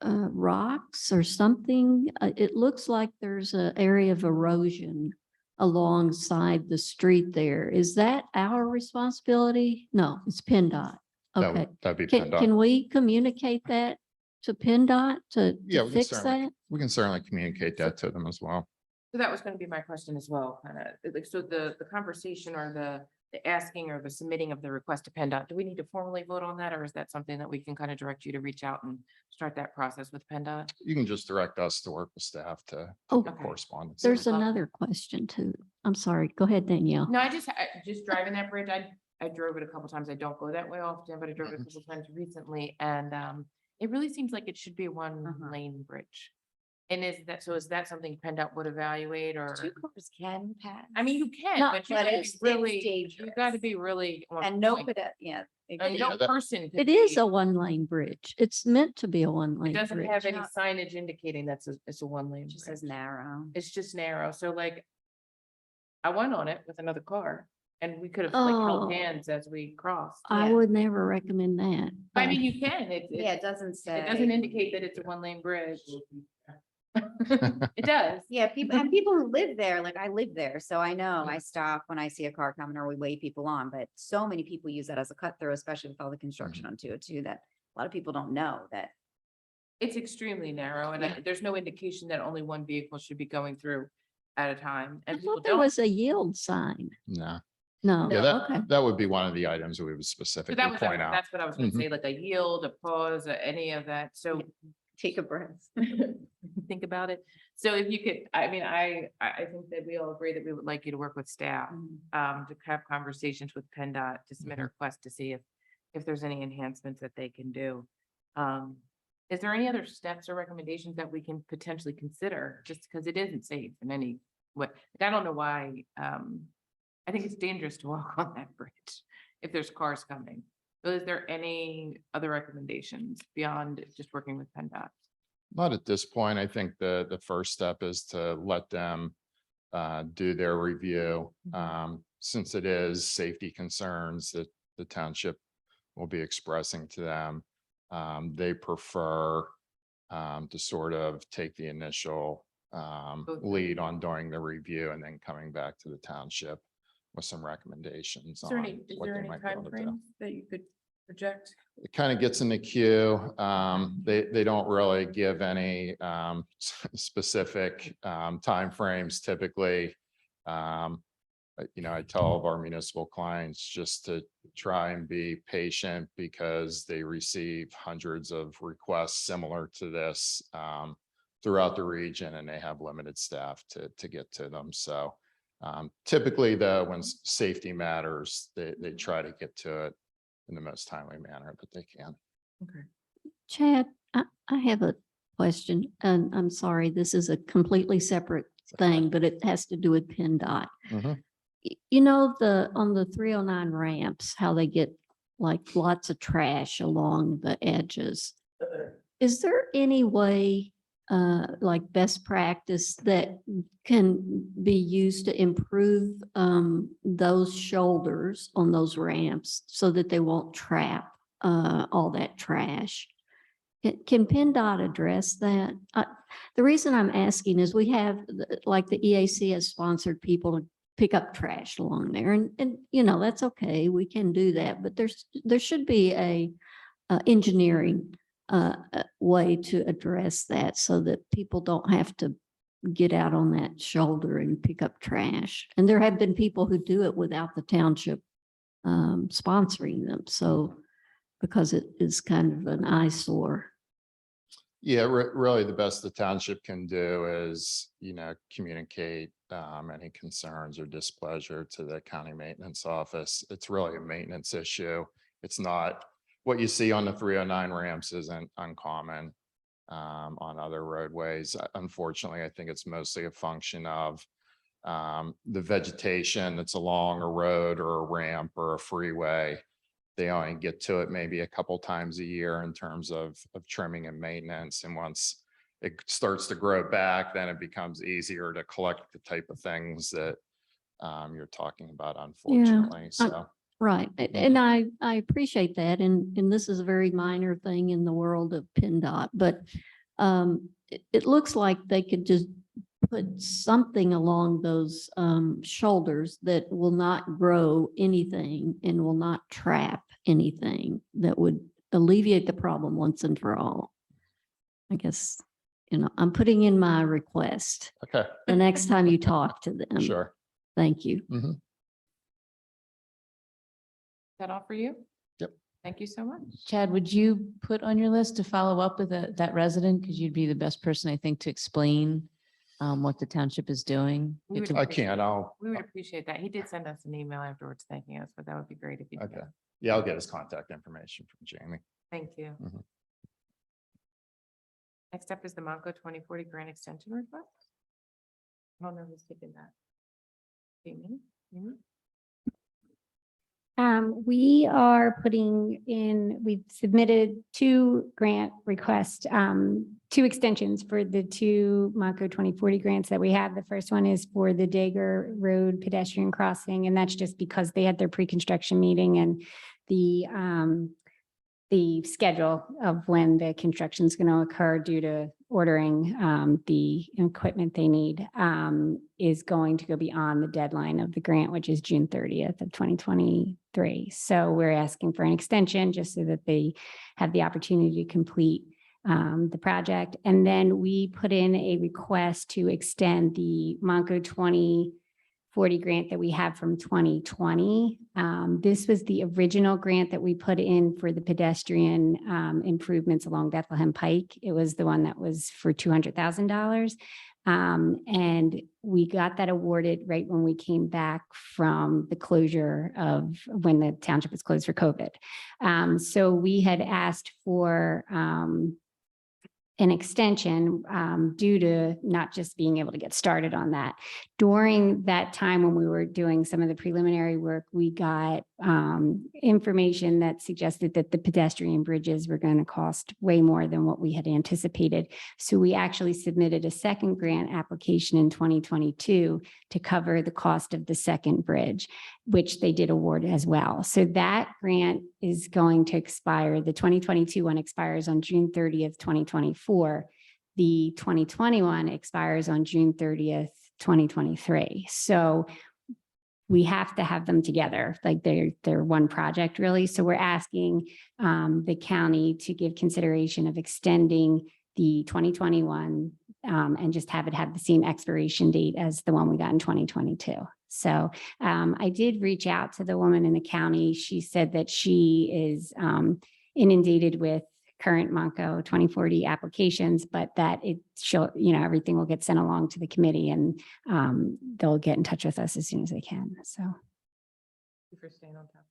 Speaker 3: rocks or something. It looks like there's an area of erosion alongside the street there. Is that our responsibility? No, it's PennDOT. Okay.
Speaker 7: That'd be
Speaker 3: Can
Speaker 7: PennDOT.
Speaker 3: we communicate that to PennDOT to fix that?
Speaker 7: We can certainly communicate that to them as well.
Speaker 1: So that was going to be my question as well, kind of like, so the conversation or the asking or the submitting of the request to PennDOT, do we need to formally vote on that? Or is that something that we can kind of direct you to reach out and start that process with PennDOT?
Speaker 7: You can just direct us to work with staff to
Speaker 3: Oh,
Speaker 7: correspond.
Speaker 3: there's another question too. I'm sorry. Go ahead, Danielle.
Speaker 1: No, I just driving that bridge. I drove it a couple times. I don't go that way often, but I drove it a couple times recently. And it really seems like it should be a one lane bridge. And is that something PennDOT would evaluate or?
Speaker 6: Two cars can pass.
Speaker 1: I mean, you can,
Speaker 3: No,
Speaker 1: but you
Speaker 6: but
Speaker 1: gotta be
Speaker 6: it's
Speaker 1: really, you
Speaker 6: dangerous.
Speaker 1: gotta be really. on
Speaker 6: And no,
Speaker 1: point.
Speaker 6: yeah.
Speaker 1: And
Speaker 6: exactly.
Speaker 1: no
Speaker 7: that-
Speaker 1: person. could
Speaker 3: It is
Speaker 1: be-
Speaker 3: a one lane bridge. It's meant to be a one
Speaker 1: It
Speaker 3: lane
Speaker 1: doesn't
Speaker 3: bridge.
Speaker 1: have any signage indicating it's a one lane.
Speaker 6: It just says narrow.
Speaker 1: It's just narrow. So like, I went on it with another car and we could have like held
Speaker 3: Oh.
Speaker 1: hands as we crossed.
Speaker 3: I
Speaker 6: Yeah.
Speaker 3: would never recommend that.
Speaker 1: I mean, you can,
Speaker 6: Yeah, it doesn't say.
Speaker 1: it doesn't indicate that it's a one lane bridge. It does.
Speaker 6: Yeah, people and people who live there, like I live there, so I know I stop when I see a car coming or we wave people on, but so many people use that as a cut through, especially with all the construction on 202, that a lot of people don't know that.
Speaker 1: It's extremely narrow and there's no indication that only one vehicle should be going through at a time.
Speaker 3: I
Speaker 1: And people
Speaker 3: thought there
Speaker 1: don't.
Speaker 3: was a yield sign.
Speaker 7: No.
Speaker 3: No,
Speaker 7: Yeah,
Speaker 3: okay.
Speaker 7: that would be one of the items we would
Speaker 1: So
Speaker 7: specifically
Speaker 1: that was,
Speaker 7: point out.
Speaker 1: that's what I was gonna
Speaker 7: Mhm.
Speaker 1: say, like a yield, a pause, any of that. So
Speaker 6: Take a breath.
Speaker 1: think about it. So if you could, I mean, I think that we all agree that we would like you to work with staff, to have conversations with PennDOT, to submit a request to see if there's any enhancements that they can do. Is there any other steps or recommendations that we can potentially consider, just because it isn't safe in any way? I don't know why, I think it's dangerous to walk on that bridge if there's cars coming. So is there any other recommendations beyond just working with PennDOT?
Speaker 7: Not at this point. I think the first step is to let them do their review. Since it is safety concerns that the township will be expressing to them. They prefer to sort of take the initial lead on doing the review and then coming back to the township with some recommendations
Speaker 1: Is there
Speaker 7: on
Speaker 1: any, is
Speaker 7: what
Speaker 1: there
Speaker 7: they
Speaker 1: any
Speaker 7: might be able to do.
Speaker 1: timeframes that you could project?
Speaker 7: It kind of gets in the queue. They don't really give any specific timeframes typically. I tell all of our municipal clients just to try and be patient because they receive hundreds of requests similar to this throughout the region, and they have limited staff to get to them. So typically though, when safety matters, they try to get to it in the most timely manner that they can.
Speaker 3: Chad, I have a question, and I'm sorry, this is a completely separate thing, but it has to do with PennDOT.
Speaker 7: Mhm.
Speaker 3: You know, on the 309 ramps, how they get like lots of trash along the edges. Is there any way, like best practice that can be used to improve those shoulders on those ramps so that they won't trap all that trash? Can PennDOT address that? The reason I'm asking is we have, like the EAC has sponsored people to pick up trash along there, and that's okay. We can do that, but there should be a engineering way to address that so that people don't have to get out on that shoulder and pick up trash. And there have been people who do it without the township sponsoring them. So because it is kind of an eyesore.
Speaker 7: Yeah, really the best the township can do is, communicate any concerns or displeasure to the county maintenance office. It's really a maintenance issue. It's not what you see on the 309 ramps isn't uncommon on other roadways. Unfortunately, I think it's mostly a function of the vegetation that's along a road or a ramp or a freeway. They only get to it maybe a couple times a year in terms of trimming and maintenance. And once it starts to grow back, then it becomes easier to collect the type of things that you're talking about, unfortunately. So,
Speaker 3: Right. And I appreciate that. And this is a very minor thing in the world of PennDOT, but it looks like they could just put something along those shoulders that will not grow anything and will not trap anything that would alleviate the problem once and for all. I guess, I'm putting in my request
Speaker 7: okay,
Speaker 3: the next time you talk to them.
Speaker 7: sure.
Speaker 3: Thank you.
Speaker 7: Mhm.
Speaker 1: That all for you?
Speaker 7: Yep.
Speaker 1: Thank you so much.
Speaker 9: Chad, would you put on your list to follow up with that resident? Because you'd be the best person, I think, to explain what the township is doing.
Speaker 1: We would
Speaker 9: It's a-
Speaker 7: I can't,
Speaker 1: We would appreciate that. He did send us an email afterwards thanking us, but that would be great if you
Speaker 7: okay.
Speaker 1: could.
Speaker 7: Yeah, I'll get his contact information from Jamie.
Speaker 1: Thank you.
Speaker 7: Mhm.
Speaker 1: Next up is the Monco 2040 grant extension request. I don't know who's taking that. Jamie? You?
Speaker 8: We are we've submitted 2 grant requests, 2 extensions for the 2 Monco 2040 grants that we have. The first one is for the Dagger Road pedestrian crossing, and that's just because they had their pre-construction meeting and the schedule of when the construction is going to occur due to ordering the equipment they need is going to go beyond the deadline of the grant, which is June 30th of 2023. So we're asking for an extension just so that they have the opportunity to complete the project. And then we put in a request to extend the Monco 40 grant that we have from 2020. This was the original grant that we put in for the pedestrian improvements along Bethlehem Pike. It was the one that was for $200,000. And we got that awarded right when we came back from the closure of when the township was closed for COVID. So we had asked for an extension due to not just being able to get started on that. During that time when we were doing some of the preliminary work, we got information that suggested that the pedestrian bridges were going to cost way more than what we had anticipated. So we actually submitted a second grant application in 2022 to cover the cost of the second bridge, which they did award as well. So that grant is going to expire. The 2022 one expires on June 30th, 2024. The 2021 expires on June 30th, 2023. So we have to have them together, like they're one project really. So we're asking the county to give consideration of extending the 2021 and just have it have the same expiration date as the one we got in 2022. So I did reach out to the woman in the county. She said that she is inundated with current Monco 2040 applications, but that everything will get sent along to the committee and they'll get in touch with us as soon as they can. So.
Speaker 1: Thank you for staying on top.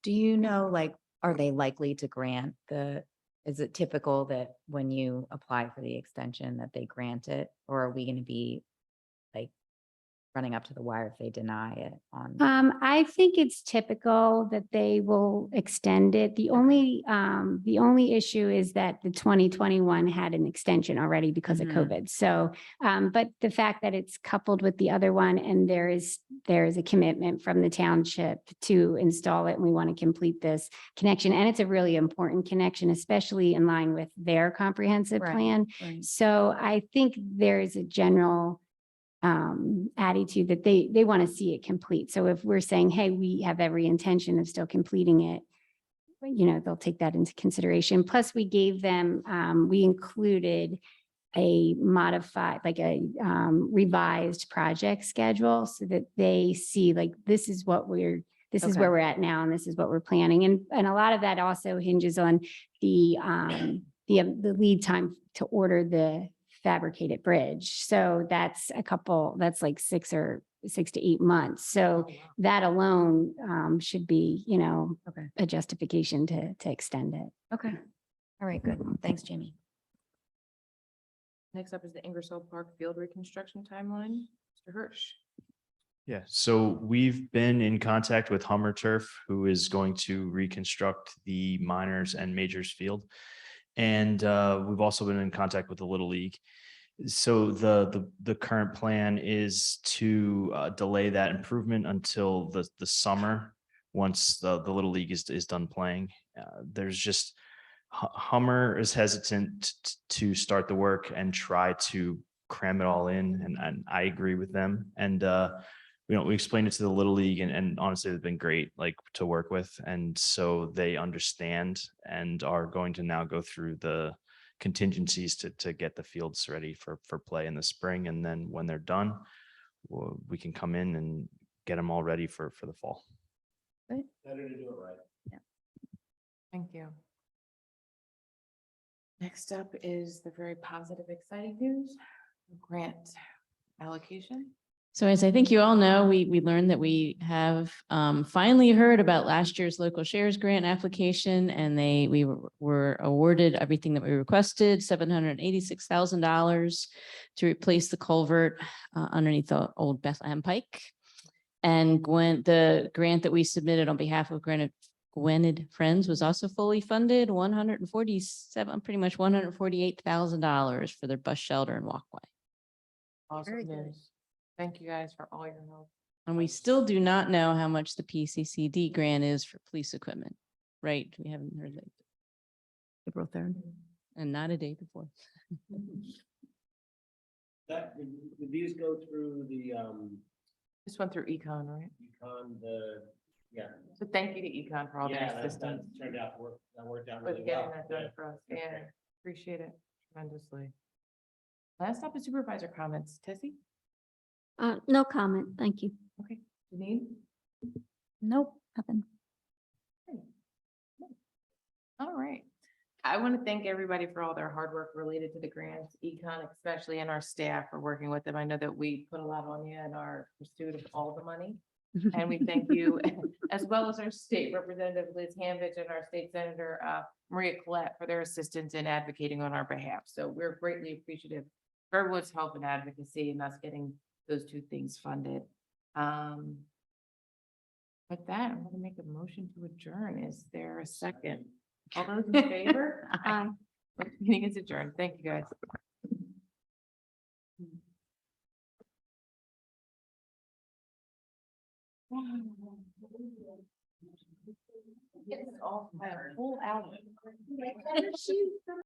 Speaker 6: Do you know, like, are they likely to grant is it typical that when you apply for the extension that they grant it? Or are we going to be like running up to the wire if they deny it on?
Speaker 8: I think it's typical that they will extend it. The only issue is that the 2021 had an extension already because of COVID. So, but the fact that it's coupled with the other one and there is a commitment from the township to install it, and we want to complete this connection. And it's a really important connection, especially in line with their comprehensive plan.
Speaker 6: Right.
Speaker 8: So I think there's a general attitude that they want to see it complete. So if we're saying, hey, we have every intention of still completing it, they'll take that into consideration. Plus we gave them, we included a modified, like a revised project schedule so that they see like, this is where we're at now. And this is what we're planning. And a lot of that also hinges on the lead time to order the fabricated bridge. So that's like 6 to 8 months. So that alone should be, a justification to extend it.
Speaker 6: Okay. All right, good. Thanks, Jamie.
Speaker 1: Next up is the Ingersoll Park Field reconstruction timeline. Mr. Hirsch.
Speaker 5: Yeah, so we've been in contact with Hummer Turf, who is going to reconstruct the minors and majors field. And we've also been in contact with the Little League. So the current plan is to delay that improvement until the summer, once the Little League is done playing. There's just Hummer is hesitant to start the work and try to cram it all in, and I agree with them. And we explained it to the Little League, and honestly, they've been great, like, to work with. And so they understand and are going to now go through the contingencies to get the fields ready for play in the spring. And then when they're done, we can come in and get them all ready for the fall.
Speaker 4: Better to do it right.
Speaker 6: Yeah.
Speaker 1: Thank you. Next up is the very positive, exciting news, grant allocation.
Speaker 9: So as I think you all know, we learned that we have finally heard about last year's local shares grant application, and we were awarded everything that we requested, $786,000 to replace the culvert underneath the old Bethlehem Pike. And the grant that we submitted on behalf of Gwynedd Friends was also fully funded, pretty much $148,000 for their bus shelter and walkway.
Speaker 1: Awesome news. Thank you guys for all your help.
Speaker 9: And we still do not know how much the PCCD grant is for police equipment, right? We haven't heard that. April 3rd, and not a day before.
Speaker 4: Did these go through the,
Speaker 1: This went through Econ, right?
Speaker 4: yeah.
Speaker 1: So thank you to Econ for all their
Speaker 4: Yeah,
Speaker 1: assistance.
Speaker 4: that turned out to work, that worked out
Speaker 1: With
Speaker 4: really
Speaker 1: getting
Speaker 4: well.
Speaker 1: that done for us. Yeah, appreciate it tremendously. Last up is supervisor comments. Tessie?
Speaker 3: No comment, thank you.
Speaker 1: Okay, Janine?
Speaker 6: Nope, nothing.
Speaker 1: All right. I want to thank everybody for all their hard work related to the grants, Econ, especially and our staff for working with them. I know that we put a lot on you in our pursuit of all the money. And we thank you, as well as our state representative Liz Hanvich and our state senator Maria Collette for their assistance in advocating on our behalf. So we're greatly appreciative for everyone's help and advocacy and us getting those two things funded. With that, I'm gonna make a motion to adjourn. Is there a second? All those in favor? Aye. Meeting is adjourned. Thank you, guys. It's all, my whole hour.